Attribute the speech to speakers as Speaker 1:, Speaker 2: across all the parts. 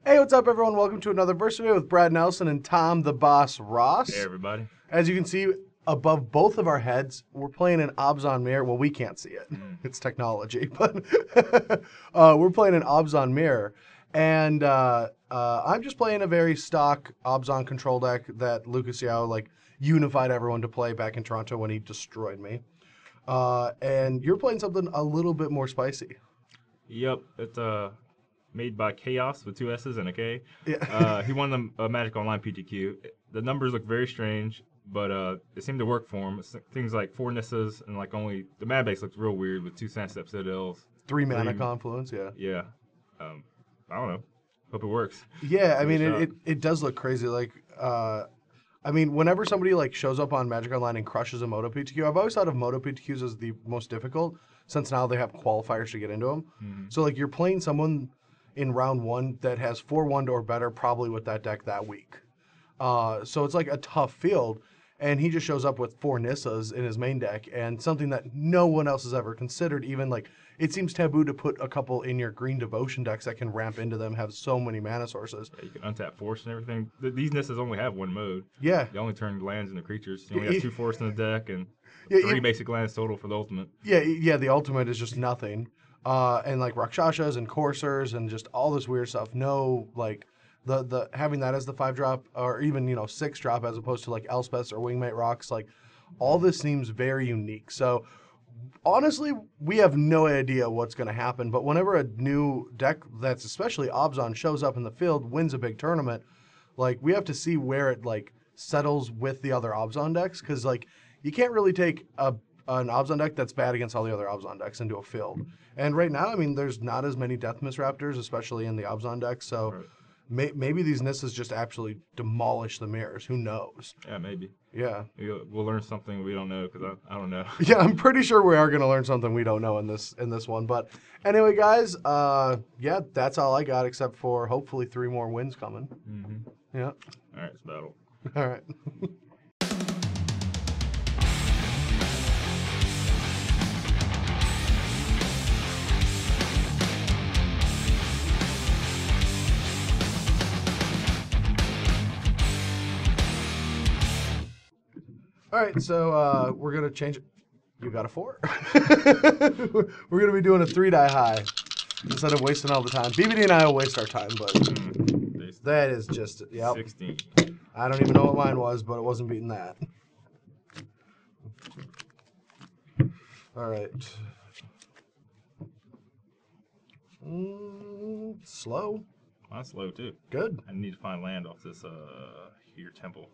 Speaker 1: Hey, what's up, everyone? Welcome to another Verse Video with Brad Nelson and Tom the Boss Ross.
Speaker 2: Hey, everybody.
Speaker 1: As you can see above both of our heads, we're playing an Obs Mirror. Well, we can't see it. It's technology, but we're playing an Obs Mirror. And I'm just playing a very stock Obs control deck that Lucas Yao unified everyone to play back in Toronto when he destroyed me. And you're playing something a little bit more spicy.
Speaker 2: Yep, it's made by Chaos with 2 S's and a K.
Speaker 1: Yeah.
Speaker 2: He won the Magic Online PTQ. The numbers look very strange, but it seemed to work for him. Things like 4 Nissas and only the Mad Base looks real weird with 2 Sandstep Citadels.
Speaker 1: 3 mana confluence, yeah.
Speaker 2: Yeah. I don't know. Hope it works.
Speaker 1: Yeah, I mean, it does look crazy. I mean, whenever somebody shows up on Magic Online and crushes a Moto PTQ, I've always thought of Moto PTQs as the most difficult, since now they have qualifiers to get into them.
Speaker 2: Mm-hmm.
Speaker 1: So you're playing someone in round 1 that has 4-1 or better, probably with that deck that week. So it's a tough field, and he just shows up with 4 Nissas in his main deck, and something that no one else has ever considered. Even it seems taboo to put a couple in your green devotion decks that can ramp into them, have so many mana sources.
Speaker 2: Yeah, you can untap force and everything. These Nissas only have 1 mode.
Speaker 1: Yeah.
Speaker 2: You only turn lands into creatures. You only have 2 force in the deck and 3 basic lands total for the ultimate.
Speaker 1: Yeah, the ultimate is just nothing. And Rakshashas and Coursers and just all this weird stuff. No, the having that as the 5-drop or even 6-drop as opposed to Elspeths or Wingmate Rocks, all this seems very unique. So honestly, we have no idea what's going to happen. But whenever a new deck that's especially Obzon shows up in the field, wins a big tournament, we have to see where it settles with the other Obzon decks, because you can't really take an Obzon deck that's bad against all the other Obzon decks into a field. And right now, I mean, there's not as many Death Miss Raptors, especially in the Obzon deck. So maybe these Nissas just absolutely demolish the mirrors. Who knows?
Speaker 2: Yeah, maybe.
Speaker 1: Yeah.
Speaker 2: We'll learn something we don't know, because I don't know.
Speaker 1: Yeah, I'm pretty sure we are going to learn something we don't know in this one. But anyway, guys, yeah, that's all I got, except for hopefully 3 more wins coming.
Speaker 2: Mm-hmm.
Speaker 1: Yeah.
Speaker 2: All right, it's battle.
Speaker 1: All right. All right, so we're going to change it. You got a 4. We're going to be doing a 3-die high instead of wasting all the time. BBD and I will waste our time, but that is just, yep.
Speaker 2: 16.
Speaker 1: I don't even know what mine was, but it wasn't beating that. All right. Slow.
Speaker 2: Mine's slow, too.
Speaker 1: Good.
Speaker 2: I need to find land off this here temple.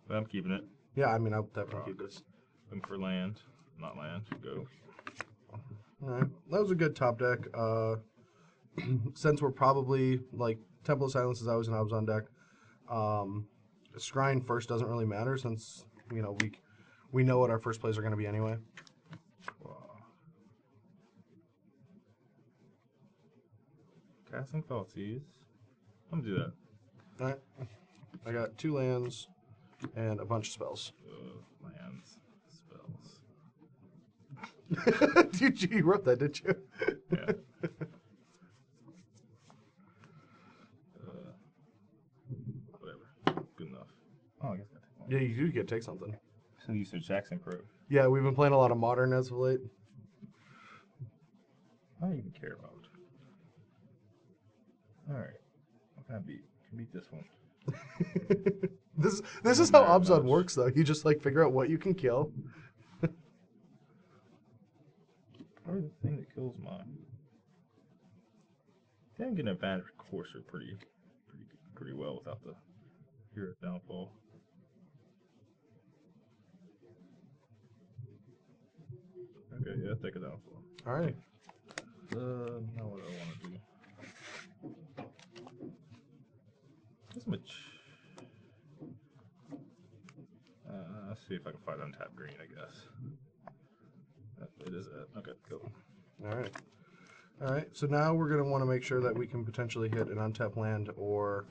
Speaker 2: But I'm keeping it.
Speaker 1: Yeah, I mean, I'll definitely keep this.
Speaker 2: Looking for land. Not land. Go.
Speaker 1: All right. That was a good top deck. Since we're probably, Temple of Silence is always an Obzon deck. Scrying first doesn't really matter since, we know what our first plays are going to be anyway.
Speaker 2: Casting Falsies. I'm going to do that.
Speaker 1: All right. I got 2 lands and a bunch of spells.
Speaker 2: Lands. Spells.
Speaker 1: You wrote that, didn't you?
Speaker 2: Yeah. Whatever. Good enough. Oh, I guess I take one.
Speaker 1: Yeah, you do get to take something.
Speaker 2: So you said Jackson Crow.
Speaker 1: Yeah, we've been playing a lot of Modern as of late.
Speaker 2: I don't even care about. Alright. What can I beat? I can beat this one.
Speaker 1: This is how Obzon works, though. You just figure out what you can kill.
Speaker 2: Probably the thing that kills mine. I think I'm getting advantage Courser pretty well without the Hero Downfall. Okay, yeah, take a downfall.
Speaker 1: All right.
Speaker 2: Now what do I want to do? This much. Let's see if I can find untapped green, I guess. It is it. Okay, cool.
Speaker 1: All right. All right. So now we're going to want to make sure that we can potentially hit an untapped land or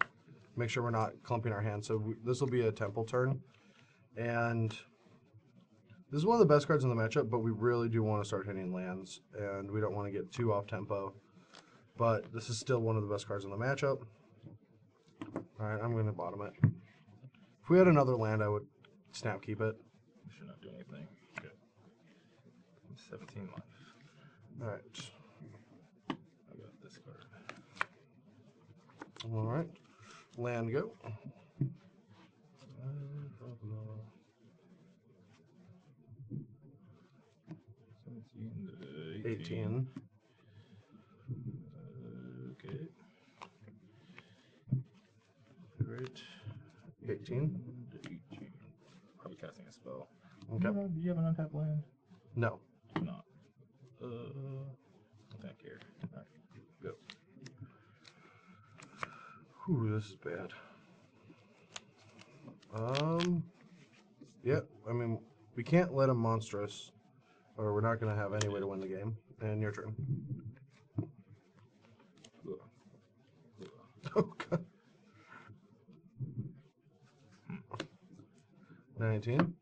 Speaker 1: make sure we're not clumping our hand. So this will be a temple turn. And this is one of the best cards in the matchup, but we really do want to start hitting lands. And we don't want to get too off tempo. But this is still one of the best cards in the matchup. Alright, I'm going to bottom it. If we had another land, I would snap keep it.
Speaker 2: We should not do anything. Okay. 17 life.
Speaker 1: Alright.
Speaker 2: I got this card.
Speaker 1: Alright. Land go.
Speaker 2: 17 to
Speaker 1: 18.
Speaker 2: Okay.
Speaker 1: Great. 18.
Speaker 2: To 18. Probably casting a spell.
Speaker 1: Okay.
Speaker 2: Do you have an untapped land?
Speaker 1: No.
Speaker 2: Not. I don't care. Alright. Go.
Speaker 1: Whew, this is bad. Yeah, I mean, we can't let him monstrous, or we're not going to have any way to win the game. And your turn. Oh, God. 19.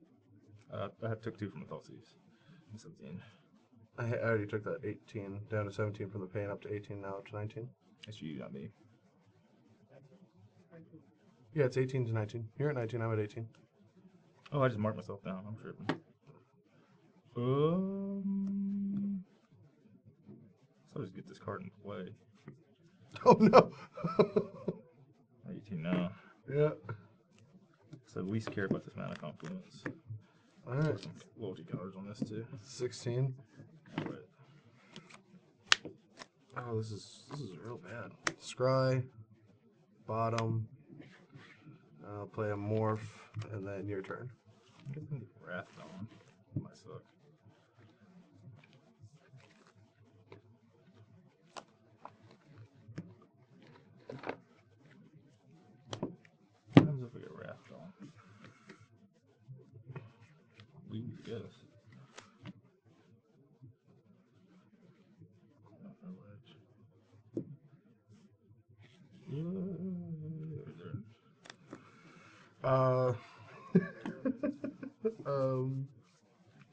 Speaker 2: I took 2 from the Thoughtseize. 17.
Speaker 1: I already took that 18 down to 17 from the pain, up to 18 now, up to 19.
Speaker 2: It's you, not me.
Speaker 1: Yeah, it's 18 to 19. You're at 19, I'm at 18.
Speaker 2: Oh, I just marked myself down. I'm tripping. So I'll just get this card in play.
Speaker 1: Oh, no.
Speaker 2: 18 now.
Speaker 1: Yeah.
Speaker 2: So we least care about this mana confluence.
Speaker 1: All right.
Speaker 2: Put some loyalty counters on this too.
Speaker 1: 16.
Speaker 2: All right.
Speaker 1: Oh, this is real bad. Scry. Bottom. I'll play a morph, and then your turn.
Speaker 2: I'm getting Wrath on. Might suck. What happens if we get Wrath on? Lose, I guess.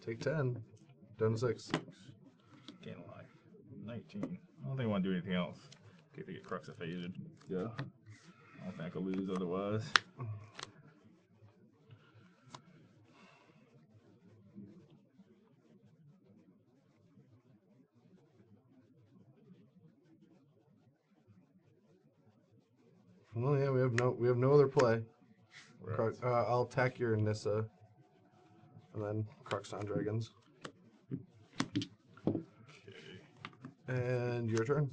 Speaker 1: Take 10. Down to 6.
Speaker 2: Gain a life. 19. I don't think I want to do anything else. Okay, they get Crux evaded. Yeah. I don't think I could lose otherwise.
Speaker 1: Well, yeah, we have no other play.
Speaker 2: Right.
Speaker 1: I'll attack your Nissa, and then Crux on Dragons.
Speaker 2: Okay.
Speaker 1: And your turn.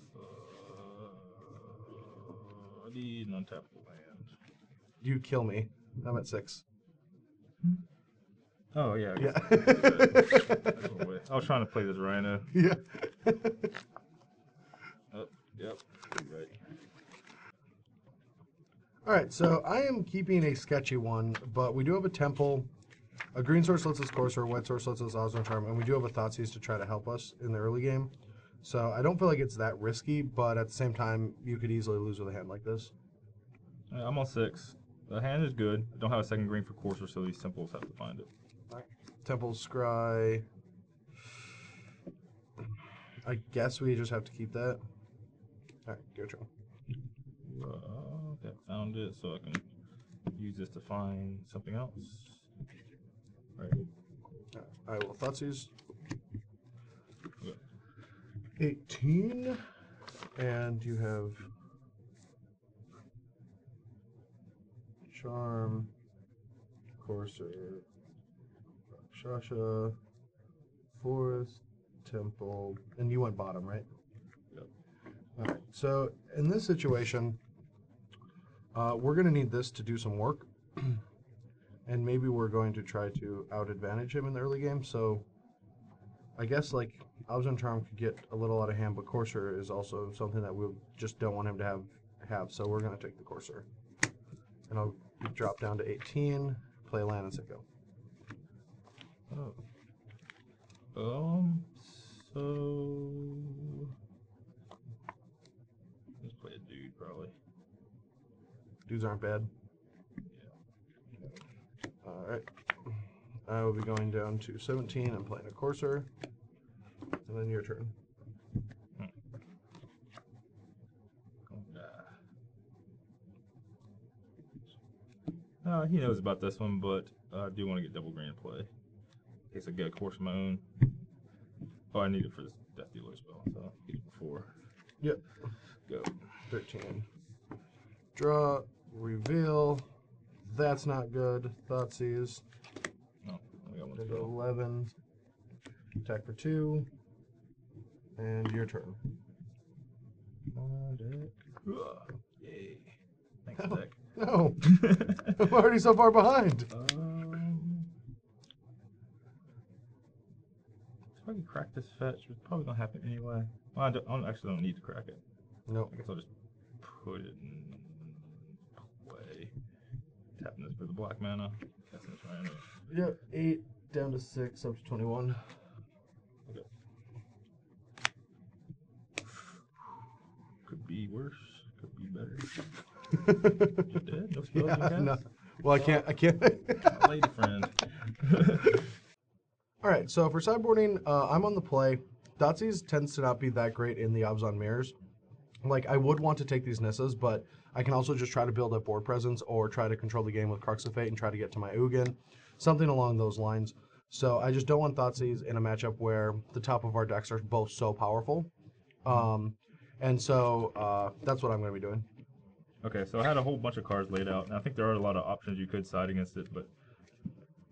Speaker 2: I need an untapped land.
Speaker 1: You kill me. I'm at 6.
Speaker 2: Oh, yeah. I
Speaker 1: Yeah.
Speaker 2: I was trying to play this Rhino.
Speaker 1: Yeah.
Speaker 2: Oh, yep. Right.
Speaker 1: All right, so I am keeping a sketchy one, but we do have a Temple. A green source lets us Courser, a white source lets us Osmond Charm, and we do have a Thoughtseize to try to help us in the early game. So I don't feel like it's that risky, but at the same time, you could easily lose with a hand like this.
Speaker 2: I'm on 6. The hand is good. I don't have a second green for Courser, so these temples have to find it.
Speaker 1: All right. Temple, Scry. I guess we just have to keep that. All right, your turn.
Speaker 2: Okay, found it, so I can use this to find something else. Right.
Speaker 1: I will Thoughtseize.
Speaker 2: Okay.
Speaker 1: 18. And you have Charm, Courser, Shasha, Forest, Temple, and you went bottom, right?
Speaker 2: Yep.
Speaker 1: All right. So in this situation, we're going to need this to do some work, and maybe we're going to try to out-advantage him in the early game. So I guess like Osmond Charm could get a little out of hand, but Courser is also something that we just don't want him to have. So we're going to take the Courser, and I'll drop down to 18, play land, and say go.
Speaker 2: Oh. So let's play a dude probably.
Speaker 1: Dudes aren't bad.
Speaker 2: Yeah.
Speaker 1: All right. I will be going down to 17 and playing a Courser, and then your turn.
Speaker 2: He knows about this one, but I do want to get double green in play. In case I get a course of my own. Oh, I need it for this Death Dealer as well, so I'll get it before.
Speaker 1: Yep.
Speaker 2: Go.
Speaker 1: 13. Draw, reveal. That's not good. Thoughtseize.
Speaker 2: No, I got one to
Speaker 1: Into
Speaker 2: go.
Speaker 1: 11. Attack for 2. And your turn.
Speaker 2: Deck. Yay. Thanks,
Speaker 1: No.
Speaker 2: deck.
Speaker 1: No. I'm already so far behind.
Speaker 2: If I can crack this fetch, it's probably gonna happen anyway. Well, I actually don't need to crack it.
Speaker 1: Nope.
Speaker 2: I guess I'll just put it in play. Tapping this for the black mana. That's gonna try anyway.
Speaker 1: Yep. 8 down to 6 up to 21.
Speaker 2: Okay. Could be worse. Could be better. You dead? No spells you
Speaker 1: Yeah,
Speaker 2: cast?
Speaker 1: no. Well, I can't.
Speaker 2: Lady friend.
Speaker 1: All right, so for sideboarding, I'm on the play. Thoughtseize tends to not be that great in the Abzan Mirrors. Like, I would want to take these Nissas, but I can also just try to build up board presence or try to control the game with Crux of Fate and try to get to my Ugin, something along those lines. So I just don't want Thoughtseize in a matchup where the top of our decks are both so powerful. And so that's what I'm going to be doing.
Speaker 2: Okay, so I had a whole bunch of cards laid out, and I think there are a lot of options you could side against it, but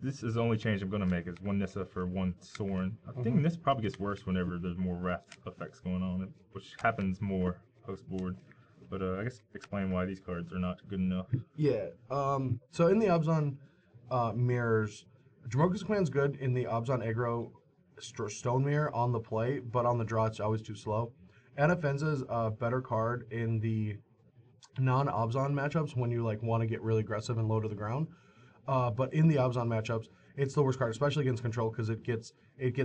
Speaker 2: this is the only change I'm going to make is one Nissa for one Sorin. I think this probably gets worse whenever there's more Wrath effects going on, which happens more post-board. But I guess explain why these cards are not good enough.
Speaker 1: Yeah. So in the Abzan Mirrors, Jamoka's Command's good in the Abzan Aggro Stone Mirror on the play, but on the draw it's always too slow. Anafenza's a better card in the non-Abzan matchups when you like want to get really aggressive and low to the ground. But in the Abzan matchups, it's the worst card, especially against control, because it gets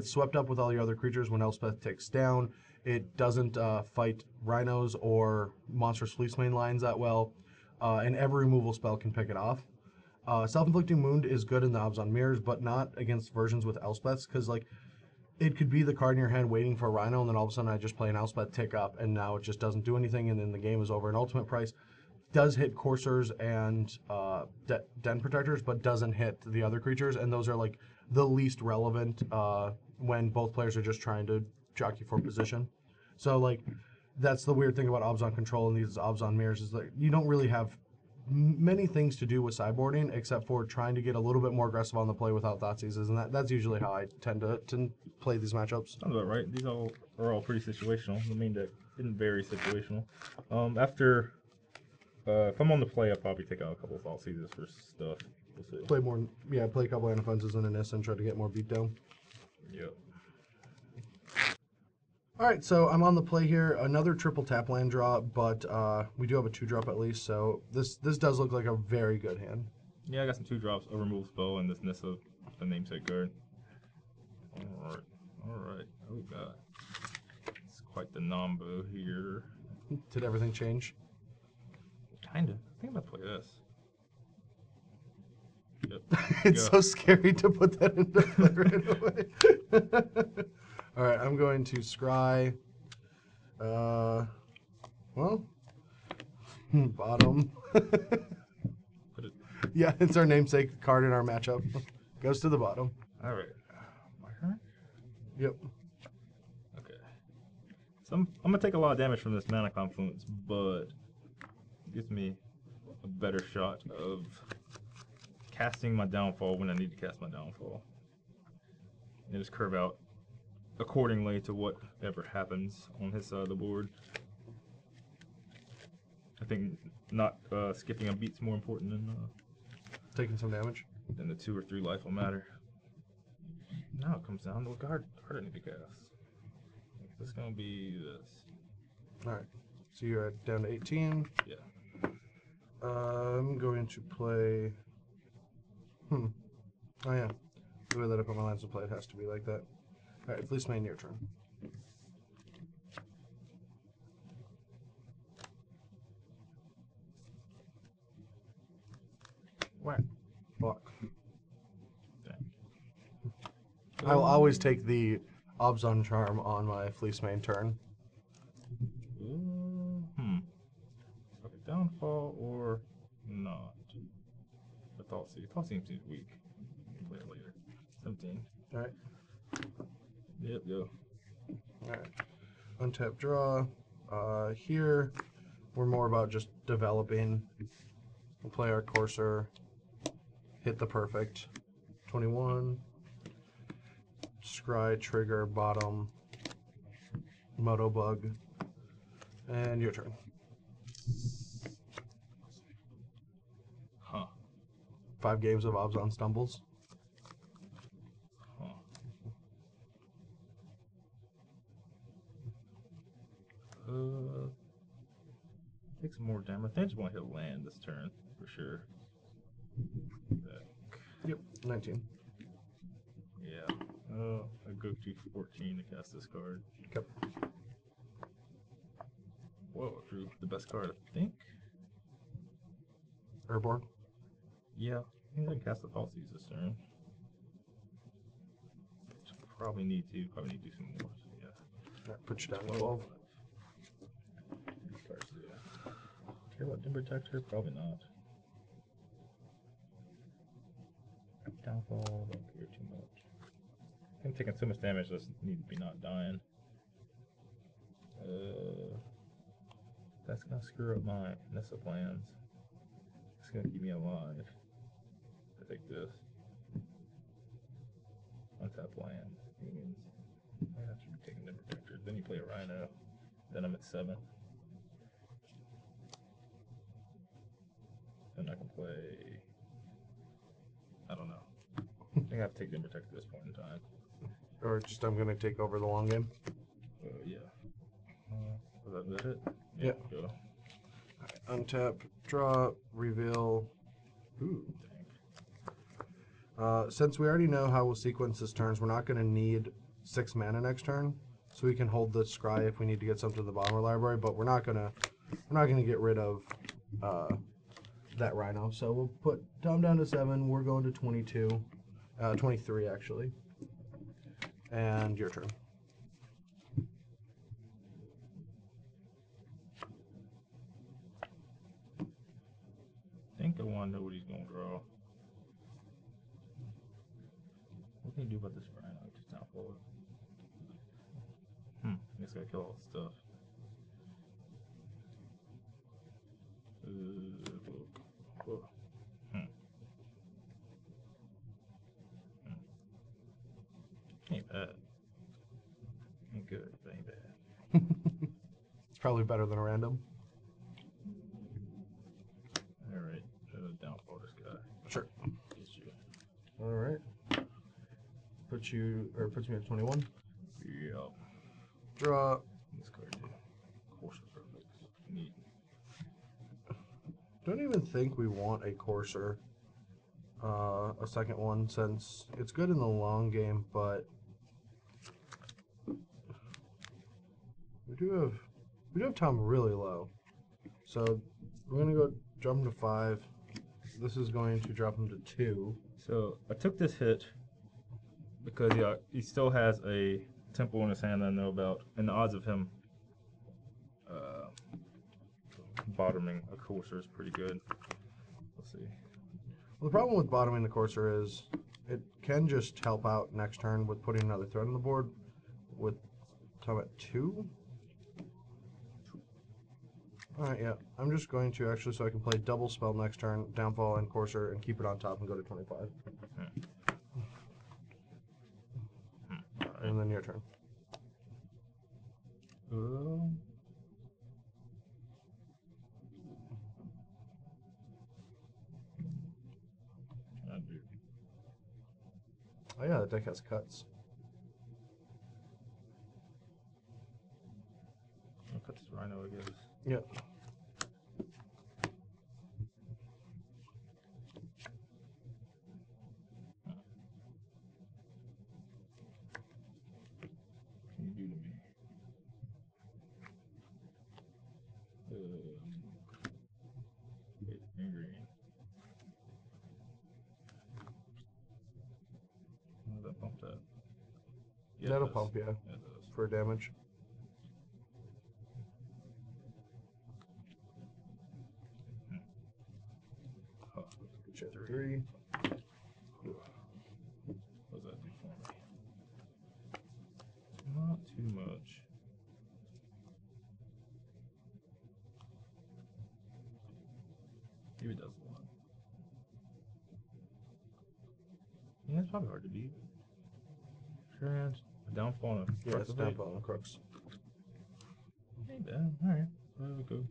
Speaker 1: swept up with all your other creatures when Elspeth takes down. It doesn't fight rhinos or monstrous fleecemane lines that well, and every removal spell can pick it off. Self-inflicting wound is good in the Abzan mirrors, but not against versions with Elspeths, because like it could be the card in your hand waiting for a rhino, and then all of a sudden I just play an Elspeth tick up, and now it just doesn't do anything, and then the game is over. And ultimate price does hit coursers and den protectors, but doesn't hit the other creatures, and those are like the least relevant when both players are just trying to jockey for position. So like that's the weird thing about Abzan control and these Abzan mirrors is that you don't really have many things to do with sideboarding except for trying to get a little bit more aggressive on the play without Thoughtseizes, and that's usually how I tend to play these matchups.
Speaker 2: Sounds about right. These are all pretty situational. The main deck isn't very situational. After if I'm on the play, I'll probably take out a couple of Thoughtseizes for stuff. We'll see.
Speaker 1: Play a couple Anafenses and a Nissa and try to get more beat down.
Speaker 2: Yep.
Speaker 1: All right, so I'm on the play here. Another triple tap land draw, but we do have a 2-drop at least, so this does look like a very good hand.
Speaker 2: Yeah, I got some 2-drops, a removal spell, and this Nissa, the namesake card. Alright. Oh god. It's quite the nombo here.
Speaker 1: Did everything change?
Speaker 2: Kinda. I think I'm gonna play this. Yep.
Speaker 1: It's so scary to put that into play right away. All right, I'm going to scry. Well, bottom.
Speaker 2: Put it.
Speaker 1: Yeah, it's our namesake card in our matchup. Goes to the bottom.
Speaker 2: Alright. My turn?
Speaker 1: Yep.
Speaker 2: Okay. So I'm gonna take a lot of damage from this mana confluence, but it gives me a better shot of casting my downfall when I need to cast my downfall. And just curve out accordingly to whatever happens on his side of the board. I think not skipping a beat's more important than
Speaker 1: Taking some damage.
Speaker 2: the 2 or 3 life will matter. Now it comes down to what card I need to cast. This is gonna be this.
Speaker 1: All right, so you're down to 18.
Speaker 2: Yeah.
Speaker 1: I'm going to play. Oh yeah, the way that I put my lines to play, it has to be like that. All right, Fleecemane, your turn. Whack. Block. I will always take the Abzan Charm on my Fleecemane turn.
Speaker 2: Okay, downfall or not. Thought seems weak. Play it later. 17.
Speaker 1: All right.
Speaker 2: Yep, go.
Speaker 1: All right. Untap draw. Here, we're more about just developing. We'll play our courser. Hit the perfect. 21. Scry, trigger, bottom. Moto bug. And your turn.
Speaker 2: Huh.
Speaker 1: 5 games of obs on stumbles.
Speaker 2: Huh. Take some more damage. I think I just want to hit land this turn for sure.
Speaker 1: Yep, 19.
Speaker 2: Yeah. I go to 14 to cast this card.
Speaker 1: Yep.
Speaker 2: Whoa, drew the best card, I think.
Speaker 1: Airborne.
Speaker 2: Yeah. I think I can cast the Falsies this turn. Probably need to do some more. So yeah.
Speaker 1: That puts you down to 12.
Speaker 2: Care about Dim Protector? Probably not. Downfall, don't care too much. I'm taking so much damage, just need to be not dying. That's gonna screw up my Nessa plans. It's gonna keep me alive. I take this. Untap land. Means I have to be taking Dim Protector. Then you play a Rhino. Then I'm at 7. Then I can play. I don't know. I think I have to take Dim Protector at this point in time.
Speaker 1: Or just I'm going to take over the long game.
Speaker 2: Yeah. Was that it?
Speaker 1: Yeah.
Speaker 2: Go.
Speaker 1: Untap, draw, reveal. Ooh. Since we already know how we'll sequence his turns, we're not going to need 6 mana next turn, so we can hold the scry if we need to get something to the bottom of our library. But we're not gonna get rid of that Rhino. So we'll put Tom down to 7. We're going to 22, 23 actually, and your turn.
Speaker 2: I think I want to know what he's going to draw. What can you do about this Rhino? Just down forward. I guess I gotta kill all the stuff. Ain't bad. Ain't good, but ain't bad.
Speaker 1: It's probably better than a random.
Speaker 2: Alright, downfall this guy.
Speaker 1: Sure.
Speaker 2: Get you.
Speaker 1: All right. Puts me at 21.
Speaker 2: Yep.
Speaker 1: Draw.
Speaker 2: This card too. Course perfect. Neat.
Speaker 1: Don't even think we want a courser, a second one, since it's good in the long game, but we do have Tom really low. So we're gonna go jump him to 5. This is going to drop him to 2.
Speaker 2: So I took this hit because he still has a temple in his hand that I know about, and the odds of him bottoming a courser is pretty good. Let's see.
Speaker 1: Well, the problem with bottoming the courser is it can just help out next turn with putting another threat on the board with Tom at 2. Alright, yeah. I'm just going to actually, so I can play double spell next turn, downfall and courser, and keep it on top and go to 25. And then your turn. Oh yeah, the deck has cuts.
Speaker 2: I'll cut this Rhino, I guess.
Speaker 1: Yep.
Speaker 2: What can you do to me? It's angry. How does that pump that? Yeah,
Speaker 1: That'll pump, yeah,
Speaker 2: it does.
Speaker 1: for damage.
Speaker 2: Huh.
Speaker 1: Chip 3.
Speaker 2: What does that do for me? Not too much. Maybe it does a lot. Yeah, it's probably hard to beat. Sure, a downfall on a
Speaker 1: Yeah,
Speaker 2: crux
Speaker 1: it's
Speaker 2: of fate.
Speaker 1: downfall on Crux.
Speaker 2: Ain't bad. Alright. There we go.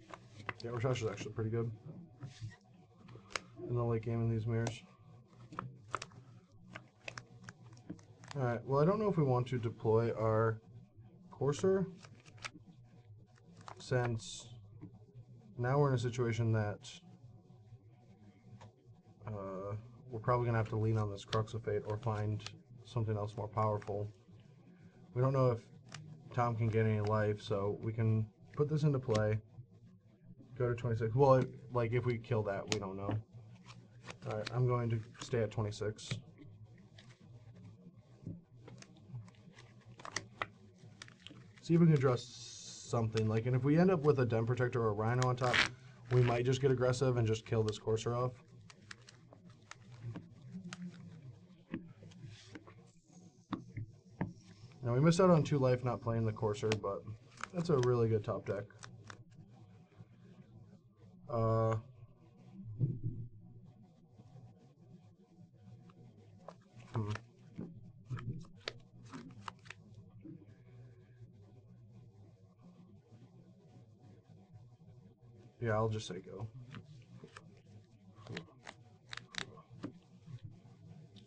Speaker 1: Yeah, Rashash is actually pretty good in the late game in these mirrors. Alright, well, I don't know if we want to deploy our Courser, since now we're in a situation that we're probably going to have to lean on this Crux of Fate or find something else more powerful. We don't know if Tom can get any life, so we can put this into play. Go to 26. Well, like, if we kill that, we don't know. Alright, I'm going to stay at 26. See if we can draw something. Like, and if we end up with a Den Protector or a Rhino on top, we might just get aggressive and just kill this Courser off. Now, we missed out on 2 life not playing the Courser, but that's a really good top deck. Yeah, I'll just say go.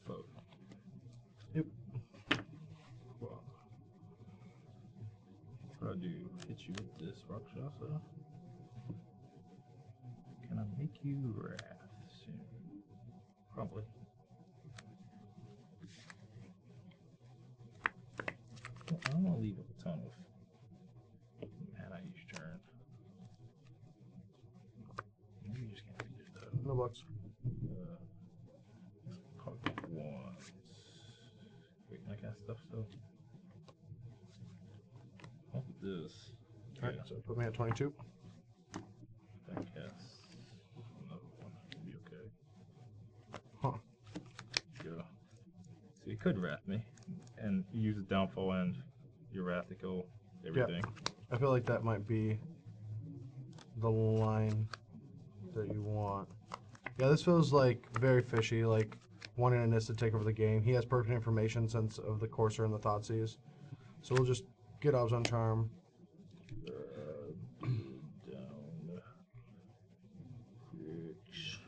Speaker 2: Fuck.
Speaker 1: Yep.
Speaker 2: Well, what do I do? Hit you with this Rakshasa? Can I make you wrath soon? Probably. Well, I don't want to leave a ton of mana each turn. Maybe you just can't beat it though.
Speaker 1: No bucks.
Speaker 2: Probably once. Wait, can I cast stuff still? What with this?
Speaker 1: Alright, so put me at 22.
Speaker 2: If I cast another one, it'll be okay.
Speaker 1: Huh.
Speaker 2: Yeah. So you could wrath me, and you use the downfall and your wrath to kill everything.
Speaker 1: I feel like that might be the line that you want. Yeah, this feels like very fishy, like wanting Anis to take over the game. He has perfect information sense of the Courser and the Thoughtseize. So we'll just get Obs on Charm.
Speaker 2: Down. Rich.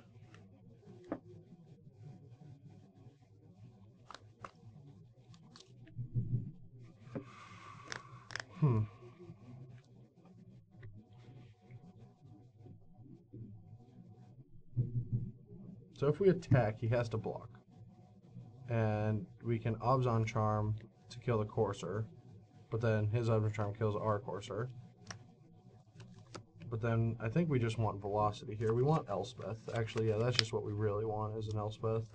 Speaker 1: So if we attack, he has to block. And we can Obs on Charm to kill the Courser. But then his Obs on Charm kills our Courser. But then I think we just want Velocity here. We want Elspeth. Actually, yeah, that's just what we really want is an Elspeth.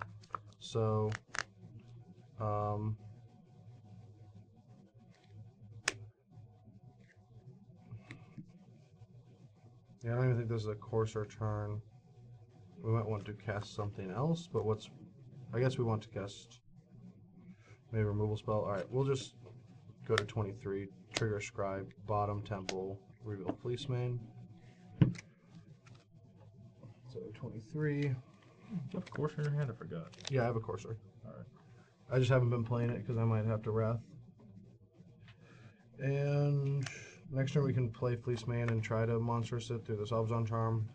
Speaker 1: So, yeah, I don't even think this is a Courser turn. We might want to cast something else, but I guess we want to cast maybe removal spell. Alright, we'll just go to 23, trigger Scribe, bottom Temple, reveal Fleecemane. So 23.
Speaker 2: Do you have a Courser in your hand? I forgot.
Speaker 1: Yeah, I have a Courser.
Speaker 2: Alright.
Speaker 1: I just haven't been playing it because I might have to Wrath. And next turn we can play Fleecemane and try to Monster Sit through this Obs on Charm.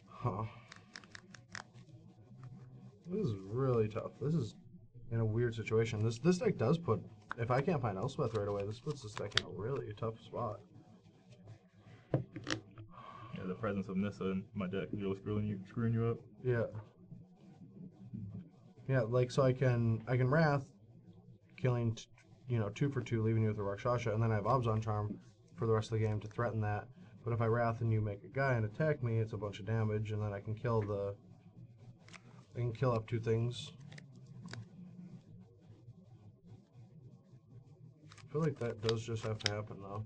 Speaker 1: Huh. This is really tough. This is in a weird situation. This deck does put, if I can't find Elspeth right away, this puts this deck in a really tough spot.
Speaker 2: Yeah, the presence of Nissa in my deck is really screwing you up.
Speaker 1: Yeah. Yeah, like so I can Wrath, killing 2 for 2, leaving you with a Rakshasa, and then I have Obs on Charm for the rest of the game to threaten that. But if I Wrath and you make a guy and attack me, it's a bunch of damage, and then I can kill up 2 things. feel like that does just have to happen, though.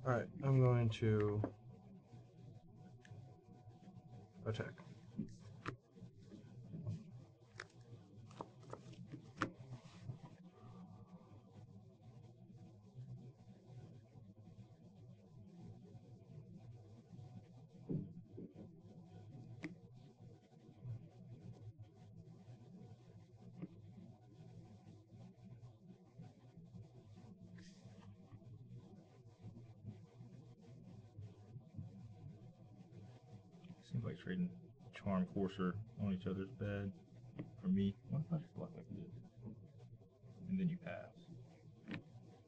Speaker 1: Alright, I'm going to attack.
Speaker 2: Seems like trading Charm Courser on each other's bed. For me, what if I just block like this? And then you pass. Then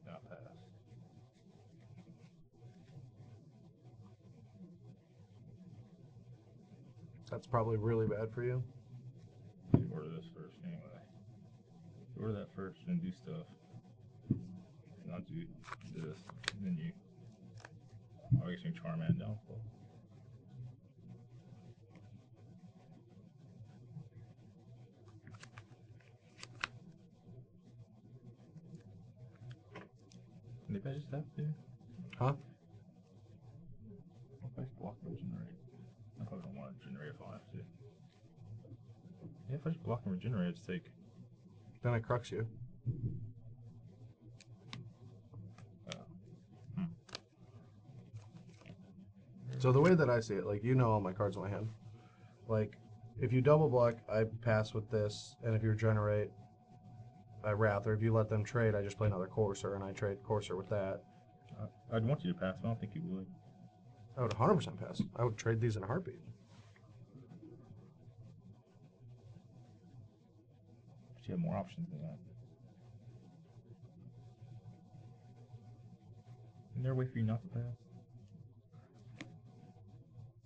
Speaker 2: I pass.
Speaker 1: That's probably really bad for you.
Speaker 2: You order this first anyway. You order that first and do stuff. Not do this. And then you obviously Charm and Downfall. Maybe I just have to.
Speaker 1: Huh?
Speaker 2: What if I just block and regenerate? I probably don't want to regenerate if I have to. Yeah, if I just block and regenerate, I just take.
Speaker 1: Then it crux you. So the way that I see it, like, you know all my cards in my hand. Like, if you double block, I pass with this, and if you regenerate, I Wrath, or if you let them trade, I just play another Courser, and I trade Courser with that.
Speaker 2: I'd want you to pass, but I don't think you would.
Speaker 1: I would 100% pass. I would trade these in a heartbeat.
Speaker 2: But you have more options than that. Is there a way for you not to pass?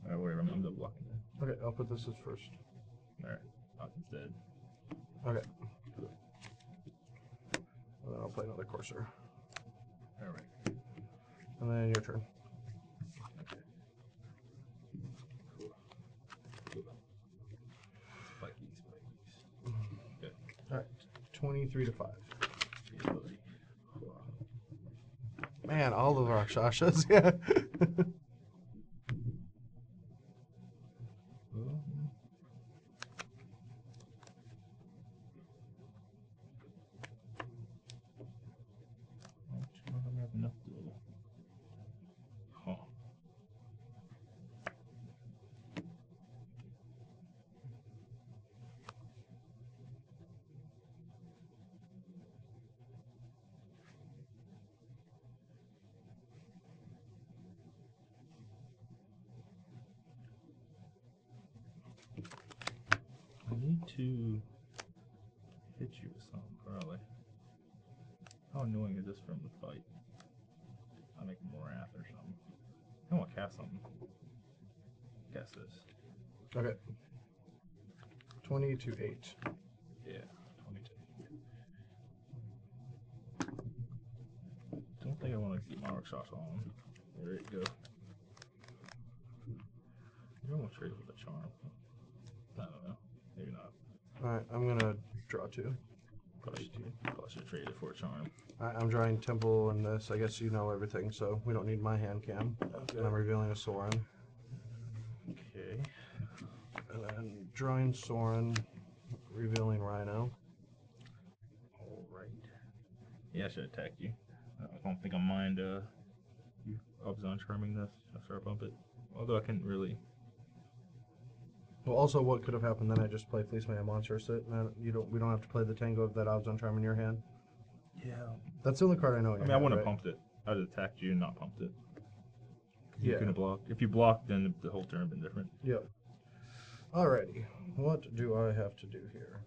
Speaker 2: Alright, whatever, I'm double blocking that.
Speaker 1: Okay, I'll put this as first.
Speaker 2: Alright, Option's dead.
Speaker 1: Okay. And then I'll play another Courser.
Speaker 2: Alright.
Speaker 1: And then your turn.
Speaker 2: Okay. Cool. Spikies. Okay.
Speaker 1: Alright, 23 to 5.
Speaker 2: Yeah, buddy.
Speaker 1: Man, all of our Rakshasas, yeah.
Speaker 2: I need to hit you with something, probably. How annoying is this from the fight? I'll make more wrath or something. I want to cast something. Cast this.
Speaker 1: Okay. 20 to 8.
Speaker 2: Yeah, 22. Don't think I want to keep my Rakshasa on. There you go. You almost traded with a charm. I don't know. Maybe not.
Speaker 1: Alright, I'm gonna draw 2.
Speaker 2: Probably should trade it for a charm.
Speaker 1: I'm drawing Temple and this. I guess you know everything, so we don't need my hand cam.
Speaker 2: Okay.
Speaker 1: And I'm revealing a Soren.
Speaker 2: Okay.
Speaker 1: And then drawing Soren, revealing Rhino.
Speaker 2: Alright. Yeah, I should attack you. I don't think I mind you Obzon charming this. I'll start bump it. Although I couldn't really.
Speaker 1: Well, also, what could have happened then? I just play Fleece Man Monster Sit, and we don't have to play the Tango of that Obzon Charm in your hand.
Speaker 2: Yeah.
Speaker 1: That's the only card I know.
Speaker 2: I wouldn't have pumped it. I'd have attacked you and not pumped it. You
Speaker 1: Yeah.
Speaker 2: couldn't have blocked. If you blocked, then the whole turn would have been different.
Speaker 1: Yep. Alrighty. What do I have to do here?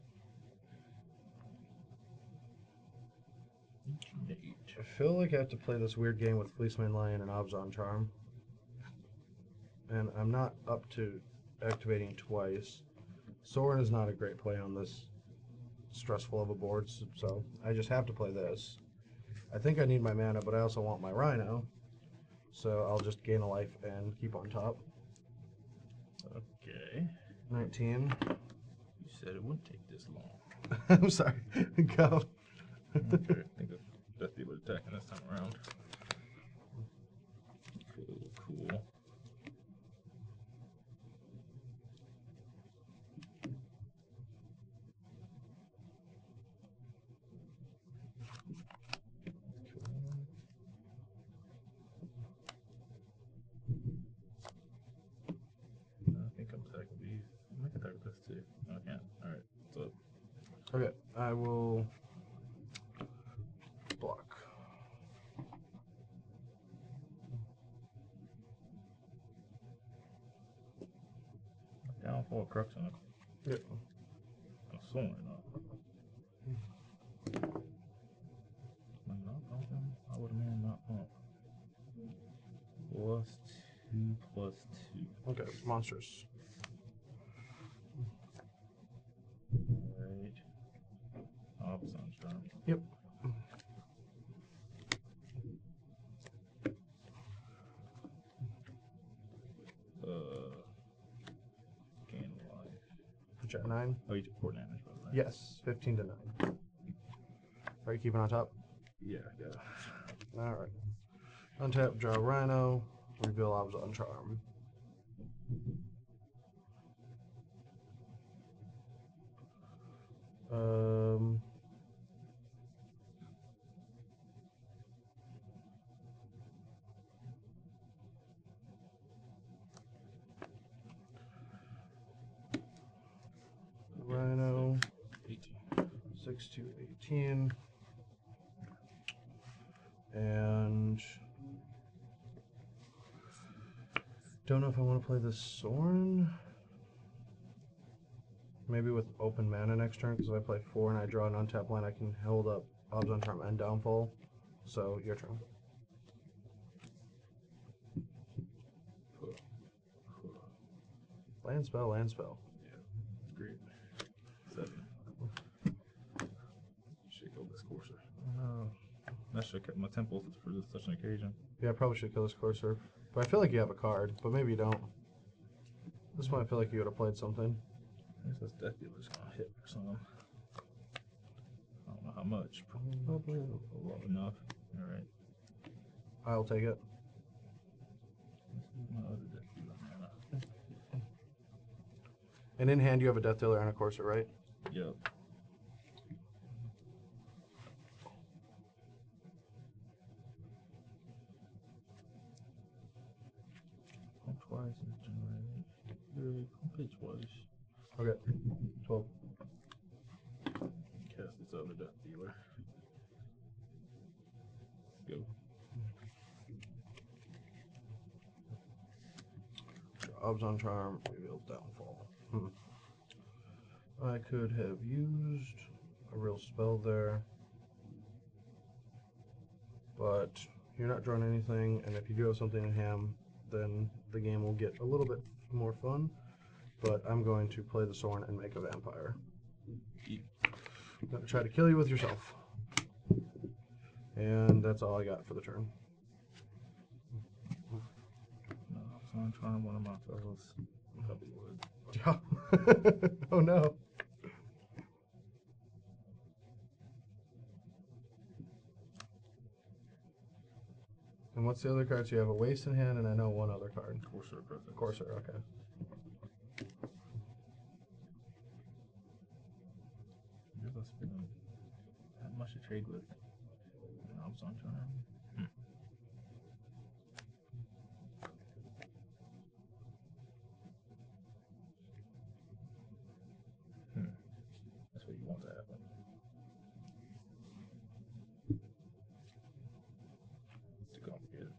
Speaker 1: I feel like I have to play this weird game with Fleeceman Lion and Obzon Charm. And I'm not up to activating twice. Soren is not a great play on this stressful of a board, so I just have to play this. I think I need my mana, but I also want my Rhino. So I'll just gain a life and keep on top.
Speaker 2: Okay.
Speaker 1: 19.
Speaker 2: You said it wouldn't take this long.
Speaker 1: I'm sorry. Go.
Speaker 2: Okay, I think that's the attacking this time around. Cool. I think I'm attacking these. I can attack with this too. No, I can't. Alright, so
Speaker 1: Okay, I will block.
Speaker 2: downfall corruption.
Speaker 1: Yep.
Speaker 2: I'm assuming not. Not pumping. I would have made not pump. +2 +2.
Speaker 1: Okay, monsters.
Speaker 2: Alright. Oh, sounds charm.
Speaker 1: Yep.
Speaker 2: Gain life.
Speaker 1: Put you at 9.
Speaker 2: Oh, you took 4 damage, by the way.
Speaker 1: Yes, 15 to 9. Are you keeping on top?
Speaker 2: Yeah, yeah.
Speaker 1: Alright. Untap, draw Rhino, reveal Obs on Charm. Rhino,
Speaker 2: 18.
Speaker 1: 6 to 18. And don't know if I want to play the Sorin. Maybe with open mana next turn, because if I play 4 and I draw an untapped land, I can hold up Obs on Charm and Downfall. So, your turn. Land spell, land spell.
Speaker 2: Yeah, great. 7. Should kill this Courser. That should have kept my temples for such an occasion.
Speaker 1: Yeah, I probably should kill this Courser. But I feel like you have a card, but maybe you don't. This one I feel like you would have played something.
Speaker 2: I guess this Death Dealer's gonna hit for some. I don't know how much.
Speaker 1: Probably.
Speaker 2: A lot enough. Alright.
Speaker 1: I'll take it.
Speaker 2: This is my other Death Dealer mana.
Speaker 1: And in hand, you have a Death Dealer and a Courser, right?
Speaker 2: Yep. Pump twice is generated. Pump it twice.
Speaker 1: Okay. 12.
Speaker 2: Cast this other Death Dealer. Go.
Speaker 1: Obs on Charm, reveals Downfall. I could have used a real spell there, but you're not drawing anything, and if you do have something in hand, then the game will get a little bit more fun. But I'm going to play the Sorin and make a vampire. I'm going to try to kill you with yourself. And that's all I got for the turn.
Speaker 2: No, so I'm trying one of my fellows. Probably would.
Speaker 1: Oh no. And what's the other cards? You have a Waste in hand, and I know one other card.
Speaker 2: Courser, perfect.
Speaker 1: Courser, okay.
Speaker 2: Give us that much to trade with. I'm on charm. That's what you want to happen. It's too complicated.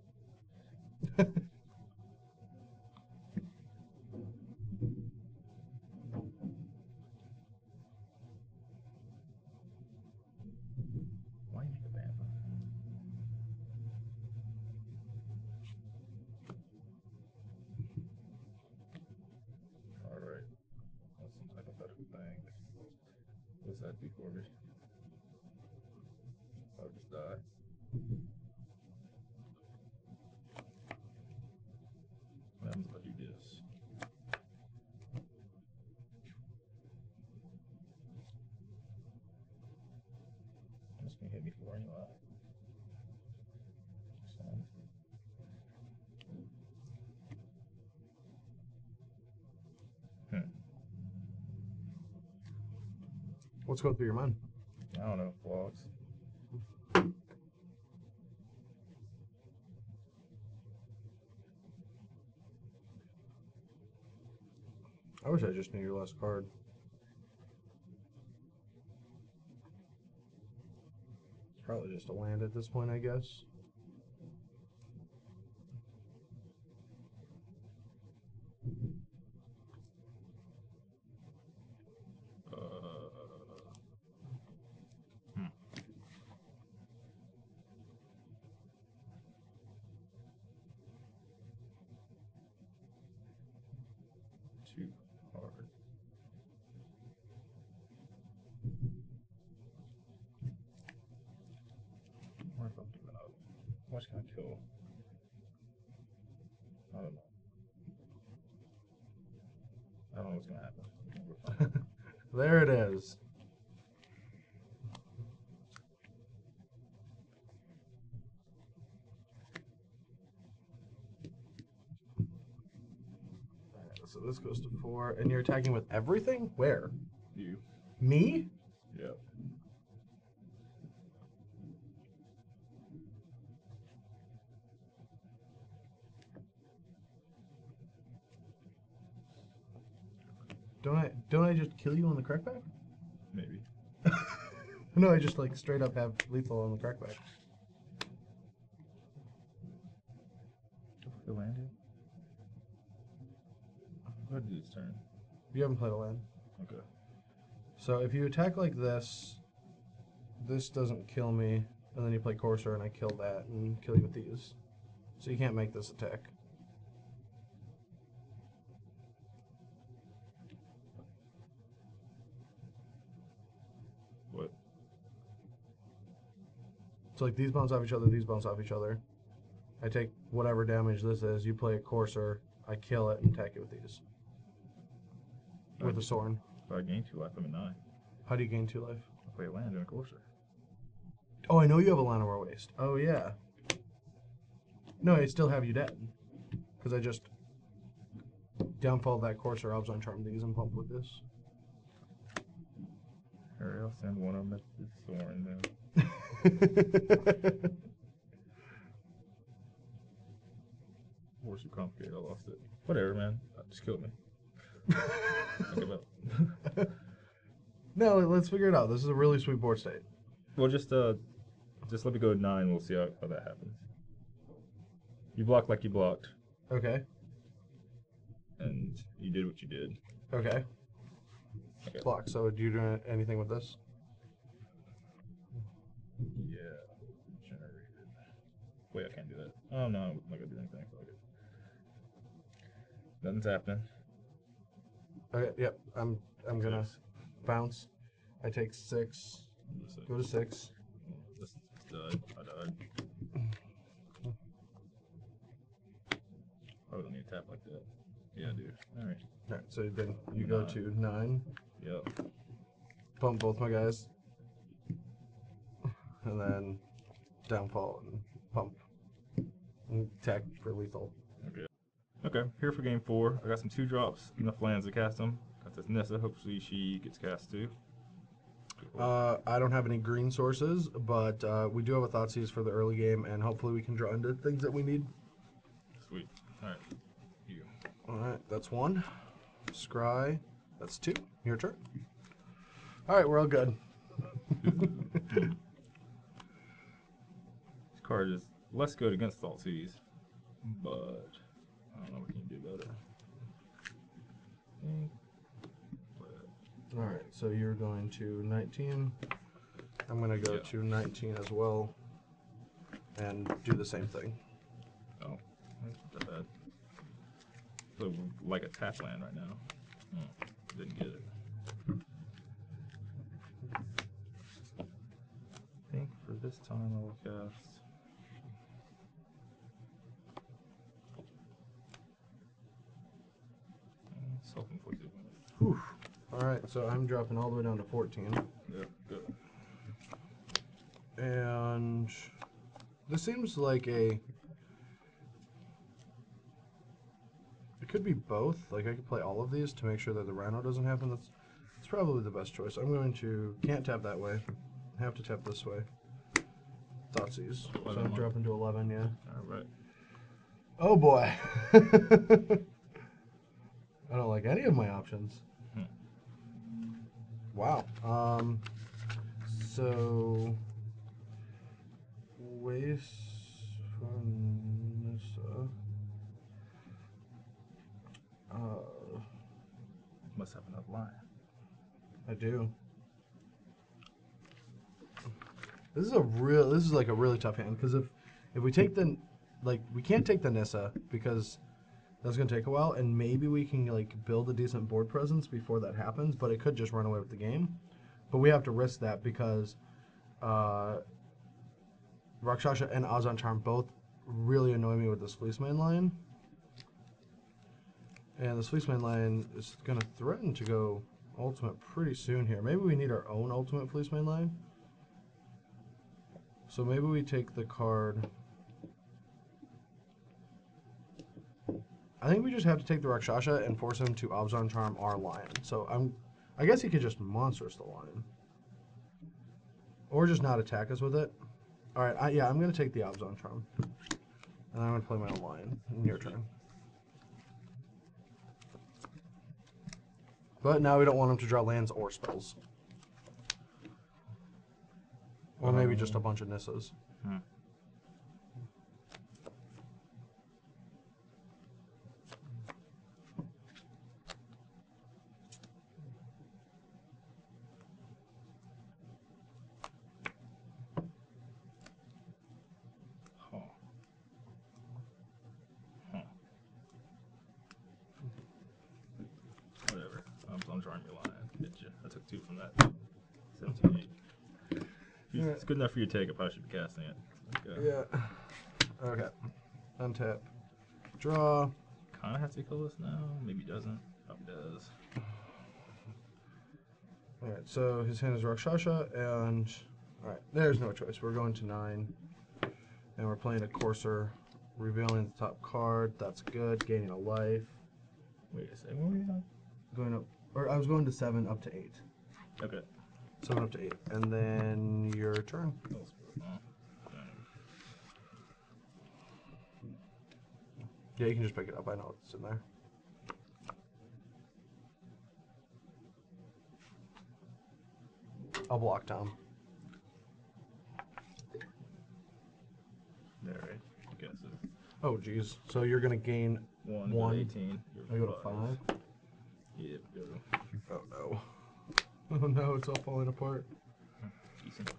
Speaker 2: Why make a vampire? Alright. That's some hypothetical thing. What's that do for me? I'll just die. What happens if I do this? Can hit me for anyway.
Speaker 1: What's going through your mind?
Speaker 2: I don't know, vlogs.
Speaker 1: I wish I just knew your last card. It's probably just a land at this point, I guess.
Speaker 2: Too hard. What if I'm giving up? How much can I kill? I don't know. I don't know what's gonna happen.
Speaker 1: There it is. So this goes to 4, and you're attacking with everything? Where?
Speaker 2: You.
Speaker 1: Me?
Speaker 2: Yep.
Speaker 1: Don't I just kill you on the crackback?
Speaker 2: Maybe.
Speaker 1: No, I just like straight up have lethal on the crackback.
Speaker 2: The landing? What did this turn?
Speaker 1: You haven't played a land.
Speaker 2: Okay.
Speaker 1: So if you attack like this, this doesn't kill me, and then you play Courser and I kill that and kill you with these. So you can't make this attack.
Speaker 2: What?
Speaker 1: So like these bounce off each other, these bounce off each other. I take whatever damage this is, you play a Courser, I kill it and attack it with these. With a Sorin.
Speaker 2: If I gain 2 life, I'm at 9.
Speaker 1: How do you gain 2 life?
Speaker 2: I play a land and a courser.
Speaker 1: Oh, I know you have a Llanowar Waste. Oh, yeah. No, I still have you dead. Because I just downfall that Courser, Obzon Charm these, and pump with this.
Speaker 2: Alright, I'll send one of them at the Sorin then. War too complicated, I lost it. Whatever, man. Just killed me. I give up.
Speaker 1: No, let's figure it out. This is a really sweet board state.
Speaker 2: Well, just let me go to 9. We'll see how that happens. You blocked like you blocked,
Speaker 1: Okay.
Speaker 2: and you did what you did.
Speaker 1: Okay.
Speaker 2: Okay.
Speaker 1: Block. So do you do anything with this?
Speaker 2: Yeah. Generated. Wait, I can't do that. Oh no, I'm not gonna do anything. Fuck it. Nothing's happening.
Speaker 1: Okay. Yep. I'm gonna
Speaker 2: Six.
Speaker 1: bounce. I take 6. Go to 6.
Speaker 2: This died. I died. I don't need to tap like that. Yeah, dude. All right.
Speaker 1: All right. So then you go to 9.
Speaker 2: Yep.
Speaker 1: Pump both my guys. And then downfall and pump. And attack for lethal.
Speaker 2: Okay. Okay. Here for game 4. I got some 2 drops. Enough lands to cast them. Got this Nissa. Hopefully she gets cast too.
Speaker 1: I don't have any green sources, but we do have a Thoughtseize for the early game, and hopefully we can draw into things that we need.
Speaker 2: Sweet. All right. You.
Speaker 1: All right, that's 1. Scry, that's 2. Your turn. All right, we're all good.
Speaker 2: This card is less good against Thoughtseize, but I don't know what you can do about it.
Speaker 1: All right, so you're going to 19. I'm going to go to 19 as well and do the same thing.
Speaker 2: Oh, that's not that bad. So, like a tap land right now. Didn't get it. I think for this time I will cast. Self-inflicted.
Speaker 1: Whew. All right, so I'm dropping all the way down to 14.
Speaker 2: Yeah, good.
Speaker 1: And this seems like a... It could be both. Like, I could play all of these to make sure that the Rhino doesn't happen. That's probably the best choice. I'm going to... Can't tap that way. Have to tap this way. Thoughtseize. So I'm dropping to 11, yeah.
Speaker 2: Alright.
Speaker 1: Oh, boy. I don't like any of my options. Wow. So... Waste...
Speaker 2: Must have enough line.
Speaker 1: I do. This is like a really tough hand because if we take the we can't take the Nissa because that's gonna take a while, and maybe we can like build a decent board presence before that happens, but it could just run away with the game. But we have to risk that because Rakshasha and Azan Charm both really annoy me with this Fleeceman line. And this Fleeceman line is going to threaten to go ultimate pretty soon here. Maybe we need our own ultimate Fleeceman line. So maybe we take the card. I think we just have to take the Rakshasha and force him to Abzan Charm our lion. So I guess he could just monstrous the lion. Or just not attack us with it. Alright, yeah, I'm going to take the Abzan Charm. And I'm going to play my own lion. In your turn. But now we don't want him to draw lands or spells. Or maybe just a bunch of Nissas.
Speaker 2: Whatever. I'm drawing your line. Get you. I took 2 from that. 17. It's good enough for your take. I probably should be casting it. Okay.
Speaker 1: Yeah. Okay. Untap. Draw.
Speaker 2: Kind of has to be colorless now. Maybe doesn't. Probably does.
Speaker 1: Alright, so his hand is Rakshasha, and... Alright, there's no choice. We're going to 9. And we're playing a Courser, revealing the top card. That's good. Gaining a life.
Speaker 2: Wait a second. What were you on?
Speaker 1: Going up... Or I was going to 7 up to 8.
Speaker 2: Okay.
Speaker 1: 7 up to 8. And then your turn. Yeah, you can just pick it up. I know it's in there. I'll block Tom.
Speaker 2: There, right? Okay, so
Speaker 1: Oh, geez. So you're going to gain
Speaker 2: 1. 18.
Speaker 1: I go to 5.
Speaker 2: Yep, go.
Speaker 1: Oh, no. Oh, no. It's all falling apart.
Speaker 2: Decent.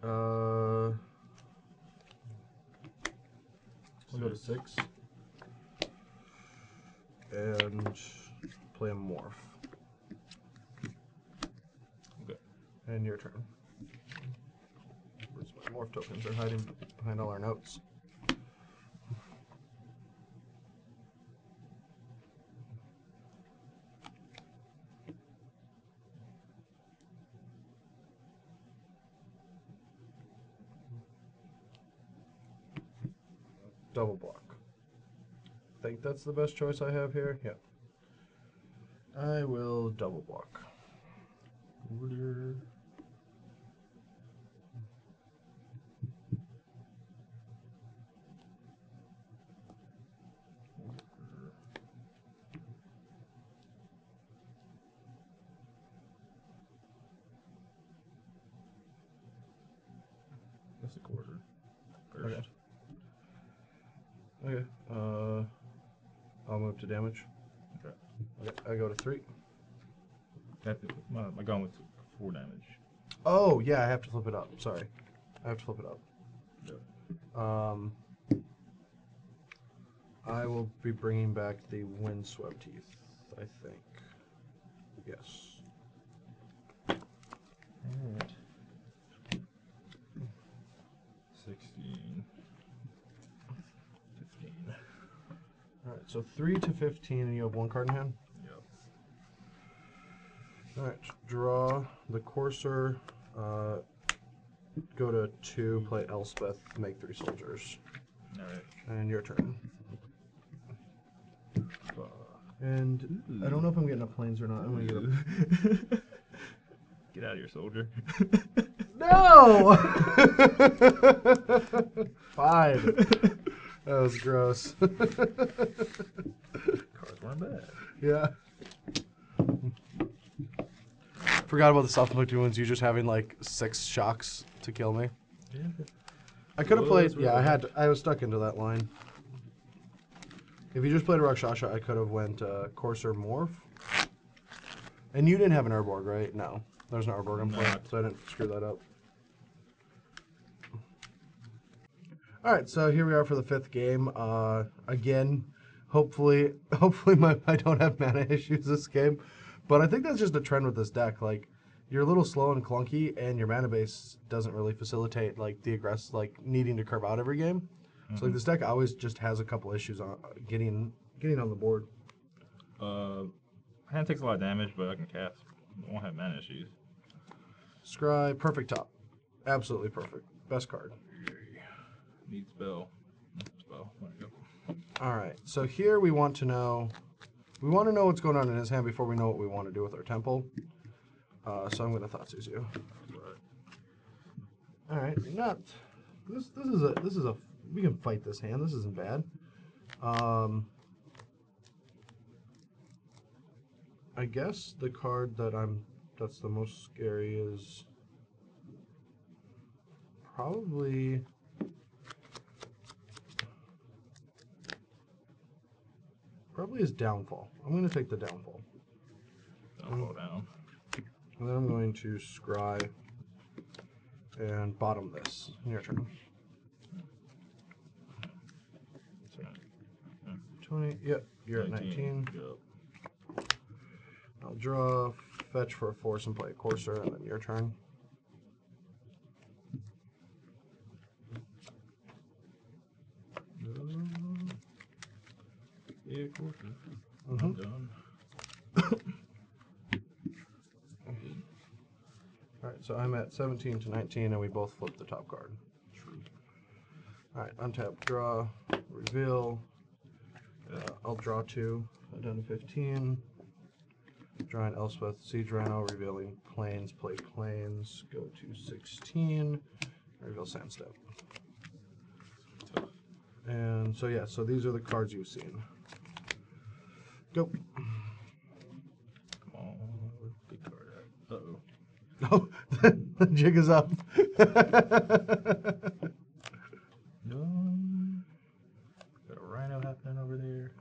Speaker 1: I'll go to 6. And play a Morph.
Speaker 2: Okay.
Speaker 1: And your turn. Where's my Morph tokens? They're hiding behind all our notes. Double block. Think that's the best choice I have here? Yeah. I will double block. Order.
Speaker 2: That's a quarter. First.
Speaker 1: Okay. Okay. I'll move to damage.
Speaker 2: Okay.
Speaker 1: Okay. I go to 3.
Speaker 2: My gun was 4 damage.
Speaker 1: Oh, yeah, I have to flip it up. Sorry. I have to flip it up.
Speaker 2: Yep.
Speaker 1: I will be bringing back the Windswept Teeth, I think. Yes.
Speaker 2: Alright. 16. 15.
Speaker 1: Alright, so 3 to 15, and you have 1 card in hand?
Speaker 2: Yep.
Speaker 1: Alright, draw the Courser, go to 2, play Elspeth, make 3 soldiers.
Speaker 2: Alright.
Speaker 1: And your turn. And I don't know if I'm getting enough planes or not. I'm gonna get a...
Speaker 2: Get out of here, soldier.
Speaker 1: No! 5. That was gross.
Speaker 2: Cards weren't bad.
Speaker 1: Yeah. Forgot about the self-inflicted wounds. You just having like 6 shocks to kill me.
Speaker 2: Yeah.
Speaker 1: I could have played.
Speaker 2: Really
Speaker 1: Yeah,
Speaker 2: nice.
Speaker 1: I was stuck into that line. If you just played a Rakshasha, I could have went Courser Morph. And you didn't have an Urborg, right? No. There's an Urborg in play, so I didn't screw that up. Alright, so here we are for the 5th game. Again, hopefully I don't have mana issues this game. But I think that's just a trend with this deck. Like, you're a little slow and clunky, and your mana base doesn't really facilitate like the aggressive, like needing to curve out every game. So like this deck always just has a couple issues on getting on the board.
Speaker 2: Hand takes a lot of damage, but I can cast. I won't have mana issues.
Speaker 1: Scry, perfect top. Absolutely perfect. Best card.
Speaker 2: Need spell. Spell. There you go.
Speaker 1: Alright, so here we want to know what's going on in his hand before we know what we want to do with our temple. So I'm gonna Thoughtseize you. Alright, not this is a we can fight this hand. This isn't bad. I guess the card that's the most scary is probably his Downfall. I'm going to take the Downfall.
Speaker 2: Downfall down.
Speaker 1: And then I'm going to Scry and bottom this. Your turn. 20. Yep, you're at 19.
Speaker 2: Yep.
Speaker 1: I'll draw, fetch for a force, and play a Courser, and then your turn.
Speaker 2: Yeah, Courser.
Speaker 1: I'm
Speaker 2: done.
Speaker 1: Alright, so I'm at 17 to 19, and we both flip the top card.
Speaker 2: True.
Speaker 1: Alright, untap, draw, reveal. I'll draw 2, down to 15. Draw an Elspeth, Siege Rhino, revealing planes, play planes, go to 16, reveal Sandstep. And so yeah, so these are the cards you've seen. Go.
Speaker 2: Come on. Big card out. Uh-oh.
Speaker 1: Oh, the jig is up.
Speaker 2: No. Got a rhino happening over there.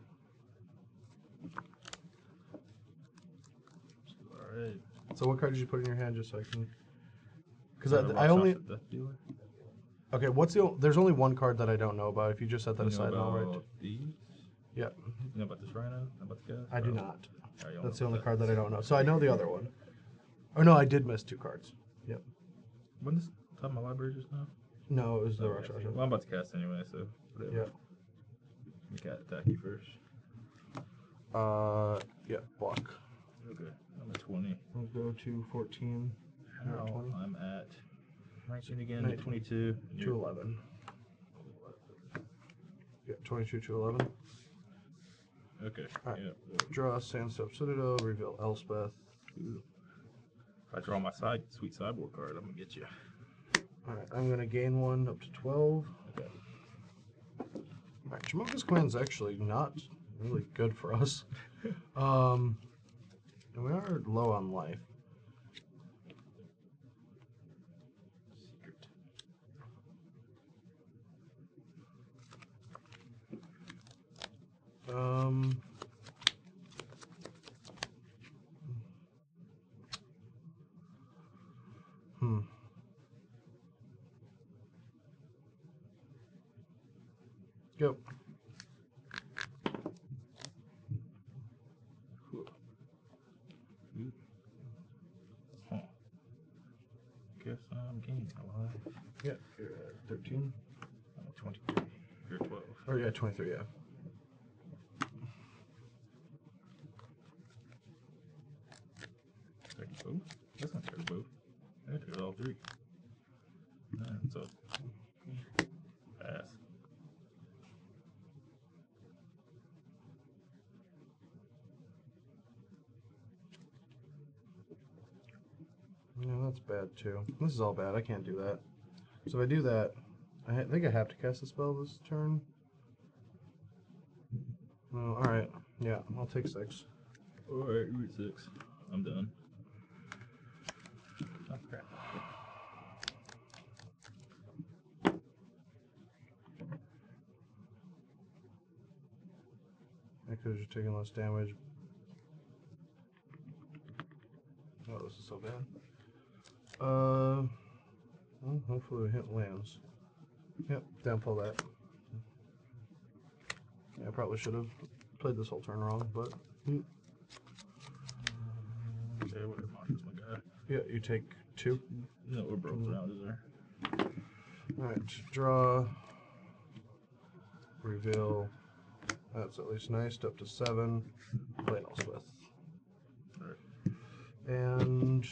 Speaker 2: Alright.
Speaker 1: So what card did you put in your hand, just so I can? Because
Speaker 2: Got a
Speaker 1: I only.
Speaker 2: Rakshasa Death Dealer.
Speaker 1: Okay, there's only one card that I don't know about. If you just set that
Speaker 2: You know
Speaker 1: aside, I'll write.
Speaker 2: about these?
Speaker 1: Yeah,
Speaker 2: You know about this rhino? Know about the guy?
Speaker 1: I do not.
Speaker 2: Alright, you
Speaker 1: That's
Speaker 2: know
Speaker 1: the only
Speaker 2: about
Speaker 1: card that I don't know. So I know the other one. Oh no, I did miss 2 cards. Yep.
Speaker 2: Wasn't this top of my library just now?
Speaker 1: No, it was the
Speaker 2: Okay.
Speaker 1: Rakshasha.
Speaker 2: Well, I'm about to cast anyway, so whatever.
Speaker 1: Yeah.
Speaker 2: We got attack you first.
Speaker 1: Yeah, block.
Speaker 2: Okay. I'm at 20.
Speaker 1: We'll go to 14. You're at
Speaker 2: Now
Speaker 1: 20.
Speaker 2: I'm at 19 again,
Speaker 1: 19.
Speaker 2: 22.
Speaker 1: To 11. Yeah, 22 to 11.
Speaker 2: Okay.
Speaker 1: Alright.
Speaker 2: Yeah.
Speaker 1: Draw Sandstep Citadel, reveal Elspeth.
Speaker 2: Ooh. If I draw my sweet sideboard card, I'm gonna get you.
Speaker 1: Alright, I'm going to gain 1 up to 12.
Speaker 2: Okay.
Speaker 1: Alright, Jamoka's Clan's actually not really good for us. And we are low on life.
Speaker 2: Secret.
Speaker 1: Go.
Speaker 2: Ooh. Huh. Guess I'm gaining a life.
Speaker 1: Yeah, you're at 13.
Speaker 2: I'm at 23. You're at 12.
Speaker 1: Or yeah, 23, yeah. That's bad too. This is all bad. I can't do that. So if I do that, I think I have to cast a spell this turn. Oh, all right. Yeah, I'll take 6.
Speaker 2: All right, route 6. I'm done. Oh crap.
Speaker 1: I could have just taken less damage. Oh, this is so bad. Well, hopefully the hit lands. Yep, downfall that. Yeah, I probably should have played this whole turn wrong, but
Speaker 2: Okay, what are monsters, my guy?
Speaker 1: yeah, you take 2.
Speaker 2: No, we're broke around, is there?
Speaker 1: Alright, draw, reveal. That's at least nice. Up to 7. Play an Elspeth.
Speaker 2: Alright.
Speaker 1: And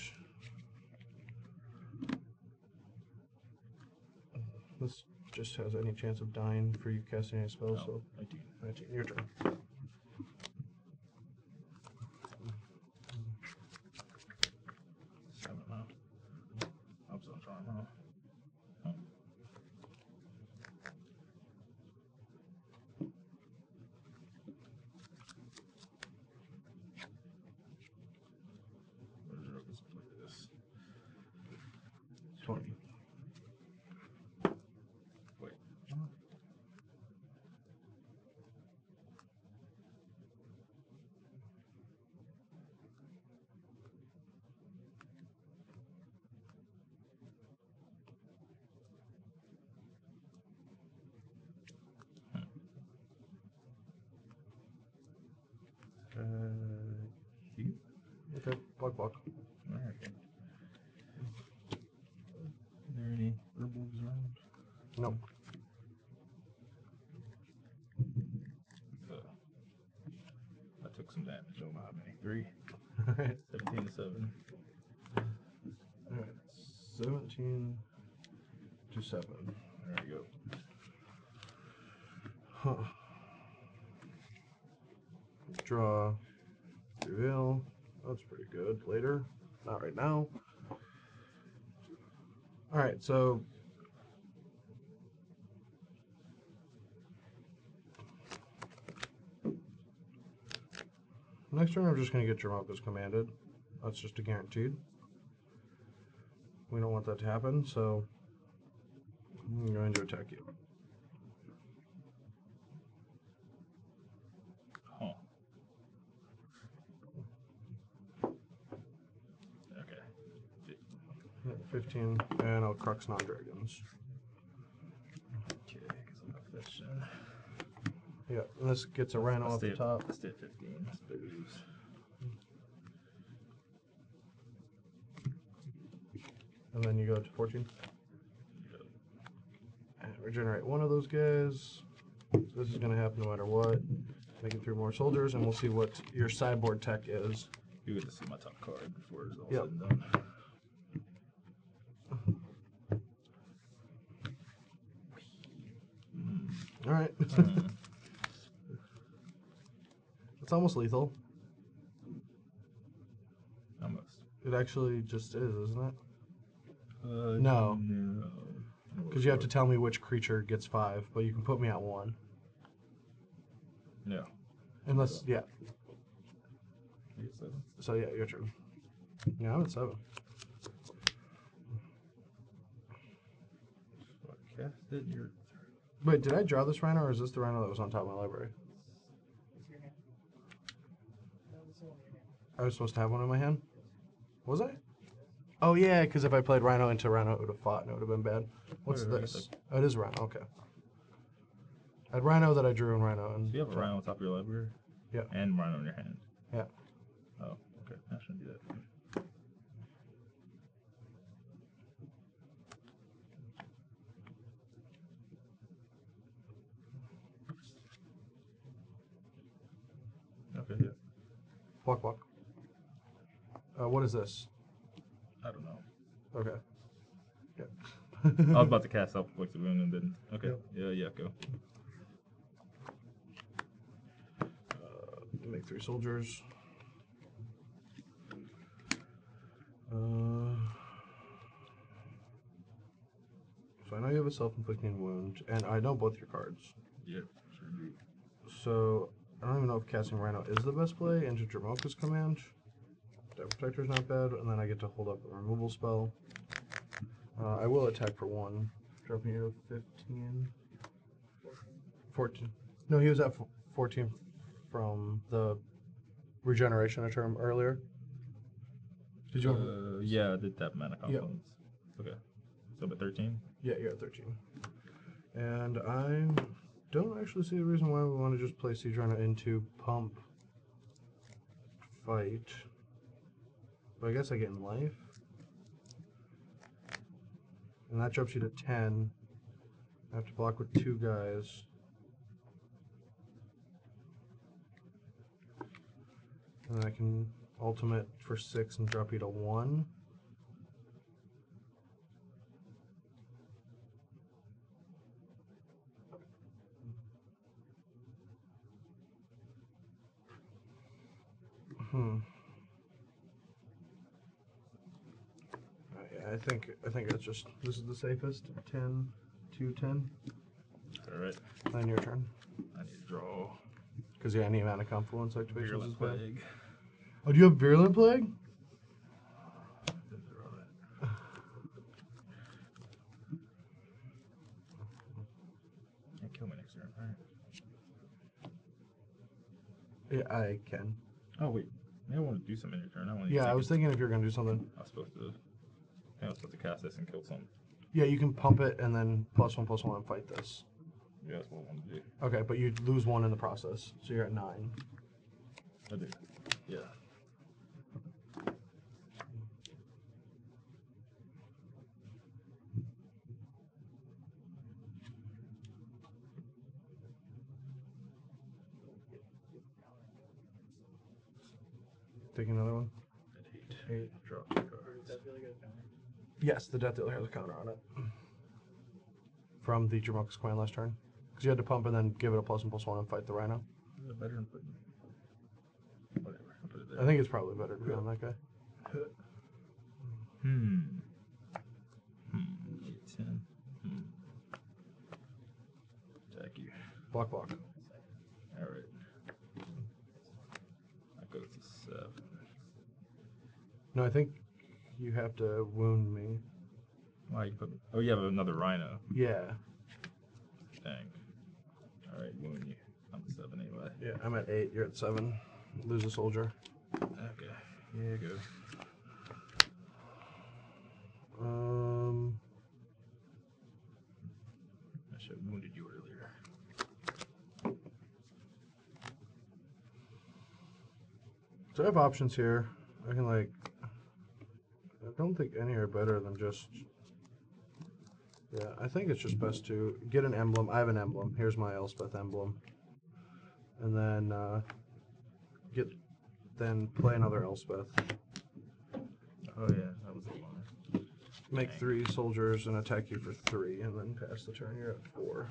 Speaker 1: this just has any chance of dying for you casting any spells,
Speaker 2: No,
Speaker 1: so
Speaker 2: 19.
Speaker 1: 19, your turn.
Speaker 2: Seven, huh? I'm still trying, huh? Huh. Let's play this.
Speaker 1: 20.
Speaker 2: Wait. You?
Speaker 1: Okay, block.
Speaker 2: Alright. Are there any herbals around?
Speaker 1: Nope.
Speaker 2: I took some damage. Don't know how many. 3.
Speaker 1: Alright.
Speaker 2: 17 to 7.
Speaker 1: Alright. 17 to 7.
Speaker 2: There you go.
Speaker 1: Huh. Draw, reveal. That's pretty good. Later. Not right now. Alright, so next turn I'm just going to get Jamoka's commanded. That's just a guaranteed. We don't want that to happen, so I'm going to attack you.
Speaker 2: Huh. Okay.
Speaker 1: 15, and I'll Crux non-dragons.
Speaker 2: Okay, because I'm not fetching.
Speaker 1: Yeah, and this gets a rhino off the top.
Speaker 2: Let's stay at 15. I suppose.
Speaker 1: And then you go to 14.
Speaker 2: Yep.
Speaker 1: And regenerate one of those guys. This is going to happen no matter what. Making 3 more soldiers, and we'll see what your sideboard tech is.
Speaker 2: You get to see my top card before it's all
Speaker 1: Yep.
Speaker 2: said and done.
Speaker 1: All right. It's almost lethal.
Speaker 2: Almost.
Speaker 1: It actually just is, isn't it?
Speaker 2: No.
Speaker 1: Because you have to tell me which creature gets 5, but you can put me at 1.
Speaker 2: No.
Speaker 1: Unless, yeah.
Speaker 2: You get 7.
Speaker 1: So yeah, your turn. Yeah, I'm at 7.
Speaker 2: So I cast it. You're.
Speaker 1: Wait, did I draw this rhino, or is this the rhino that was on top of my library? I was supposed to have one in my hand? Was I? Oh yeah, because if I played rhino into rhino, it would have fought and it would have been bad. What's
Speaker 2: Wait,
Speaker 1: this? Oh, it is rhino, okay. I had rhino that I drew in rhino. And
Speaker 2: Do you have a rhino on top of your library?
Speaker 1: Yeah.
Speaker 2: And rhino in your hand?
Speaker 1: Yeah.
Speaker 2: Oh, okay. I shouldn't do that. Okay, yeah.
Speaker 1: Block. What is this?
Speaker 2: I don't know.
Speaker 1: Okay. Yeah.
Speaker 2: I was about to cast Self-Inflicted Wound and didn't. Okay.
Speaker 1: Yep.
Speaker 2: Yeah, go.
Speaker 1: Make 3 soldiers. So I know you have a self-inflicting wound, and I know both your cards.
Speaker 2: Yep, sure do.
Speaker 1: So I don't even know if casting Rhino is the best play into Dramoka's command. That Protector's not bad, and then I get to hold up a removal spell. I will attack for 1, dropping you to 15. 14. No, he was at 14 from the regeneration term earlier. Did you?
Speaker 2: Yeah, I did that mana confluence. Yep. Okay. So about 13?
Speaker 1: Yeah, you're at 13. And I don't actually see a reason why we want to just play Siege Rhino into pump fight. But I guess I get in life. And that drops you to 10. I have to block with 2 guys. And I can ultimate for 6 and drop you to 1. Yeah, I think it's just this is the safest. 10, 2, 10.
Speaker 2: All right.
Speaker 1: Then your turn.
Speaker 2: I need to draw.
Speaker 1: Because any mana confluence activations is bad.
Speaker 2: Plague.
Speaker 1: Oh, do you have Virulent Plague?
Speaker 2: Can't kill me next turn, right?
Speaker 1: Yeah, I can.
Speaker 2: Oh wait, maybe I want to do something in your turn.
Speaker 1: Yeah, I was thinking if you're gonna do something.
Speaker 2: I was supposed to cast this and kill something.
Speaker 1: Yeah, you can pump it and then +1/+1 and fight this.
Speaker 2: Yeah, that's what I want to do.
Speaker 1: Okay, but you lose 1 in the process, so you're at 9.
Speaker 2: I do. Yeah.
Speaker 1: Take another one.
Speaker 2: At 8. Drop 2 cards.
Speaker 1: Yes, the Death Dealer has a counter on it. From the Jamoka's Coin last turn. Because you had to pump and then give it a +1/+1 and fight the Rhino.
Speaker 2: Is it better than putting... Whatever, I'll put it there.
Speaker 1: I think it's probably better to be on that guy.
Speaker 2: 8, 10. Attack you.
Speaker 1: Block, block.
Speaker 2: Alright. That goes to 7.
Speaker 1: No, I think you have to wound me.
Speaker 2: Why you put... Oh, you have another Rhino.
Speaker 1: Yeah.
Speaker 2: Dang. Alright, wound you. I'm at 7 anyway.
Speaker 1: Yeah, I'm at 8, you're at 7. Lose a soldier.
Speaker 2: Okay. Here you go. I should have wounded you earlier.
Speaker 1: So I have options here. I can I don't think any are better than just, yeah, I think it's just best to get an emblem. I have an emblem. Here's my Elspeth emblem. And then play another Elspeth.
Speaker 2: Oh yeah, that was the one.
Speaker 1: Make 3 soldiers and attack you for 3, and then pass the turn. You're at 4.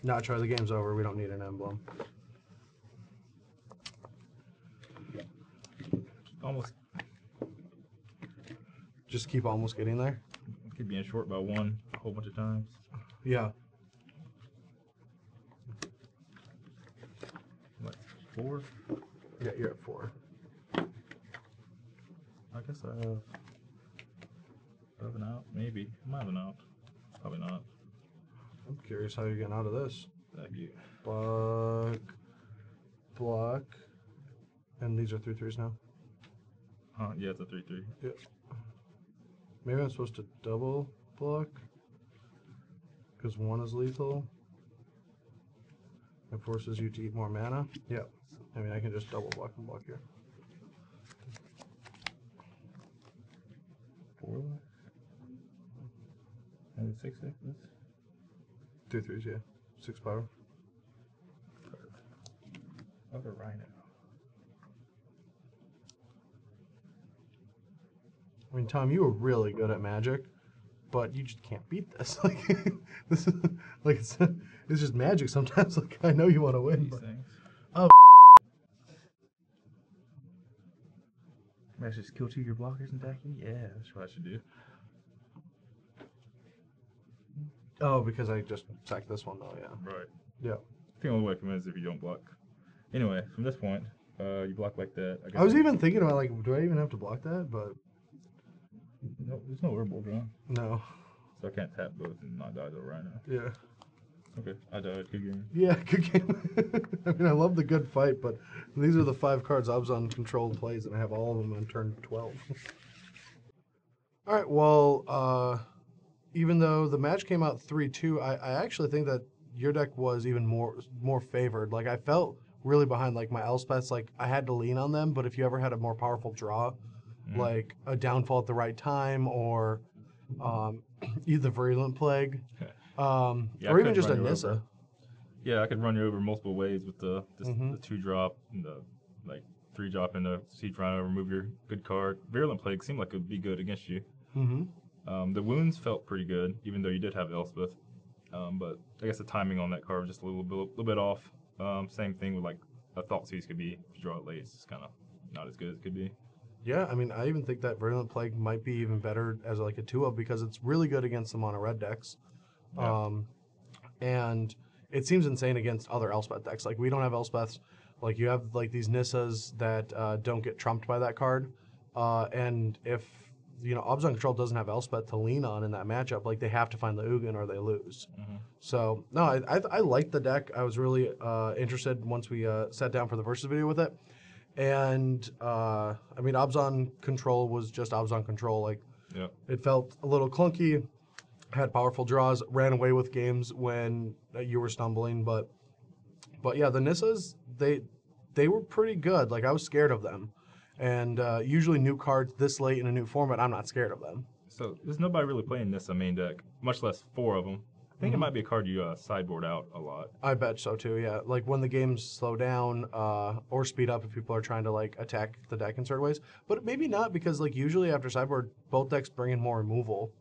Speaker 1: Nacho, the game's over. We don't need an emblem.
Speaker 2: Almost.
Speaker 1: Just keep almost getting there.
Speaker 2: Keep being short by 1 a whole bunch of times.
Speaker 1: Yeah.
Speaker 2: What? 4?
Speaker 1: Yeah, you're at 4.
Speaker 2: I guess I have an out. Maybe. I might have an out. Probably not.
Speaker 1: I'm curious how you're getting out of this.
Speaker 2: Thank you.
Speaker 1: Block. Block. And these are 3/3s now.
Speaker 2: Yeah, it's a 3/3.
Speaker 1: Yeah. Maybe I'm supposed to double block. Because 1 is lethal. It forces you to eat more mana. Yep. I mean, I can just double block and block here.
Speaker 2: 4? Maybe 6 like this?
Speaker 1: 3/3s, yeah. 6 power.
Speaker 2: Other Rhino.
Speaker 1: I mean, Tom, you were really good at Magic, but you just can't beat this. Like, this is like it's just Magic sometimes. Like, I know you want to win.
Speaker 2: These
Speaker 1: But...
Speaker 2: things.
Speaker 1: Oh.
Speaker 2: Maybe I should just kill 2 of your blockers and attack you? Yeah, that's what I should do.
Speaker 1: Oh, because I just sacked this one though. Yeah.
Speaker 2: Right.
Speaker 1: Yeah.
Speaker 2: I think the only way to win is if you don't block. Anyway, from this point, you block like that. I guess
Speaker 1: I was even thinking about like, do I even have to block that? But
Speaker 2: no, there's no herbal draw,
Speaker 1: no.
Speaker 2: so I can't tap both and not die to a rhino.
Speaker 1: Yeah.
Speaker 2: Okay, I died. Good game.
Speaker 1: Yeah, good game. I mean, I love the good fight, but these are the 5 cards Obzon controlled plays, and I have all of them on turn 12. All right, well, even though the match came out 3-2, I actually think that your deck was even more favored. Like, I felt really behind. Like, my Elspeths, like, I had to lean on them, but if you ever had a more powerful draw, like a downfall at the right time, or either Virulent Plague,
Speaker 2: Yeah,
Speaker 1: or even just a Nissa.
Speaker 2: Over. Yeah, I could run you over multiple ways with the 2-drop and the like 3-drop and the Siege Rhino, remove your good card. Virulent Plague seemed like it would be good against you. The wounds felt pretty good, even though you did have Elspeth. But I guess the timing on that card was just a little bit off. Same thing with like a Thought Seize could be. If you draw it late, it's kind of not as good as it could be.
Speaker 1: Yeah, I mean, I even think that Virulent Plague might be even better as like a 2-of because it's really good against the mono red decks.
Speaker 2: Yeah.
Speaker 1: And it seems insane against other Elspeth decks. Like, we don't have Elspeths. Like, you have like these Nissas that don't get trumped by that card. And if, Obzon Control doesn't have Elspeth to lean on in that matchup, like, they have to find the Ugin or they lose. So, no, I liked the deck. I was really interested once we sat down for the versus video with it. And, I mean, Obzon Control was just Obzon Control. Like, it felt a little clunky, had powerful draws, ran away with games when you were stumbling. But yeah, the Nissas, they were pretty good. Like, I was scared of them. And usually new cards this late in a new format, I'm not scared of them.
Speaker 2: So there's nobody really playing Nissa main deck, much less 4 of them. I think it might be a card you sideboard out a lot.
Speaker 1: I bet so too, yeah. Like when the games slow down or speed up if people are trying to like attack the deck in certain ways. But maybe not, because like usually after sideboard, both decks bring in more removal.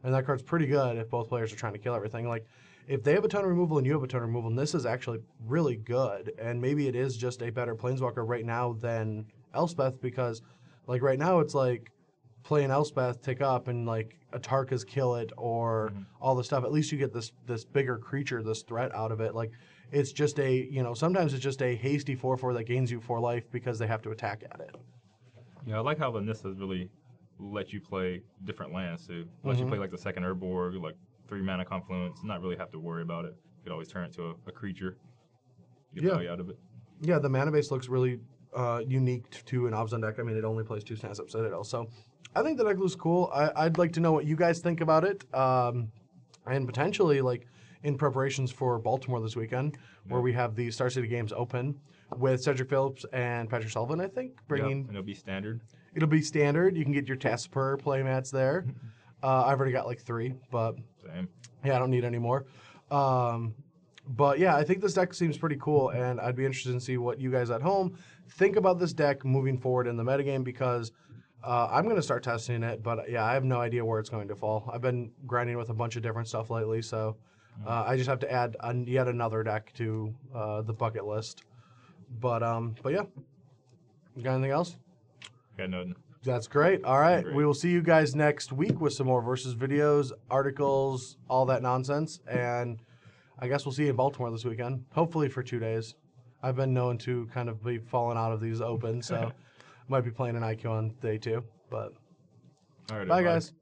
Speaker 1: And that card's pretty good if both players are trying to kill everything. Like, if they have a ton of removal and you have a ton of removal, this is actually really good. And maybe it is just a better Planeswalker right now than Elspeth, because, like, right now it's like playing Elspeth, tick up, and like Atarka's kill it, or all the stuff. At least you get this bigger creature, this threat out of it. Like, it's just sometimes it's just a hasty 4/4 that gains you 4 life because they have to attack at it.
Speaker 2: Yeah, I like how the Nissas really let you play different lands too. Let you play like the second Urborg, like 3 mana Confluence, not really have to worry about it. You could always turn it to a creature. You get value out of it.
Speaker 1: Yeah, the mana base looks really unique to an Obzon deck. I mean, it only plays 2 Snazz Up Citadel. So I think the deck looks cool. I'd like to know what you guys think about it. And potentially, like, in preparations for Baltimore this weekend, where we have the StarCityGames Open with Cedric Phillips and Patrick Sullivan, I think.
Speaker 2: And it'll be standard.
Speaker 1: It'll be standard. You can get your Tasper playmats there. I've already got like 3, but
Speaker 2: Same.
Speaker 1: Yeah, I don't need any more. But yeah, I think this deck seems pretty cool, and I'd be interested to see what you guys at home think about this deck moving forward in the metagame, because I'm going to start testing it, but yeah, I have no idea where it's going to fall. I've been grinding with a bunch of different stuff lately, so I just have to add yet another deck to the bucket list. But yeah, you got anything else?
Speaker 2: Got nothing.
Speaker 1: That's great. All right.
Speaker 2: Great.
Speaker 1: We will see you guys next week with some more versus videos, articles, all that nonsense. And I guess we'll see you in Baltimore this weekend, hopefully for 2 days. I've been known to kind of be falling out of these open, so might be playing an IQ on day 2. But
Speaker 2: all right,
Speaker 1: bye,
Speaker 2: everybody.
Speaker 1: guys.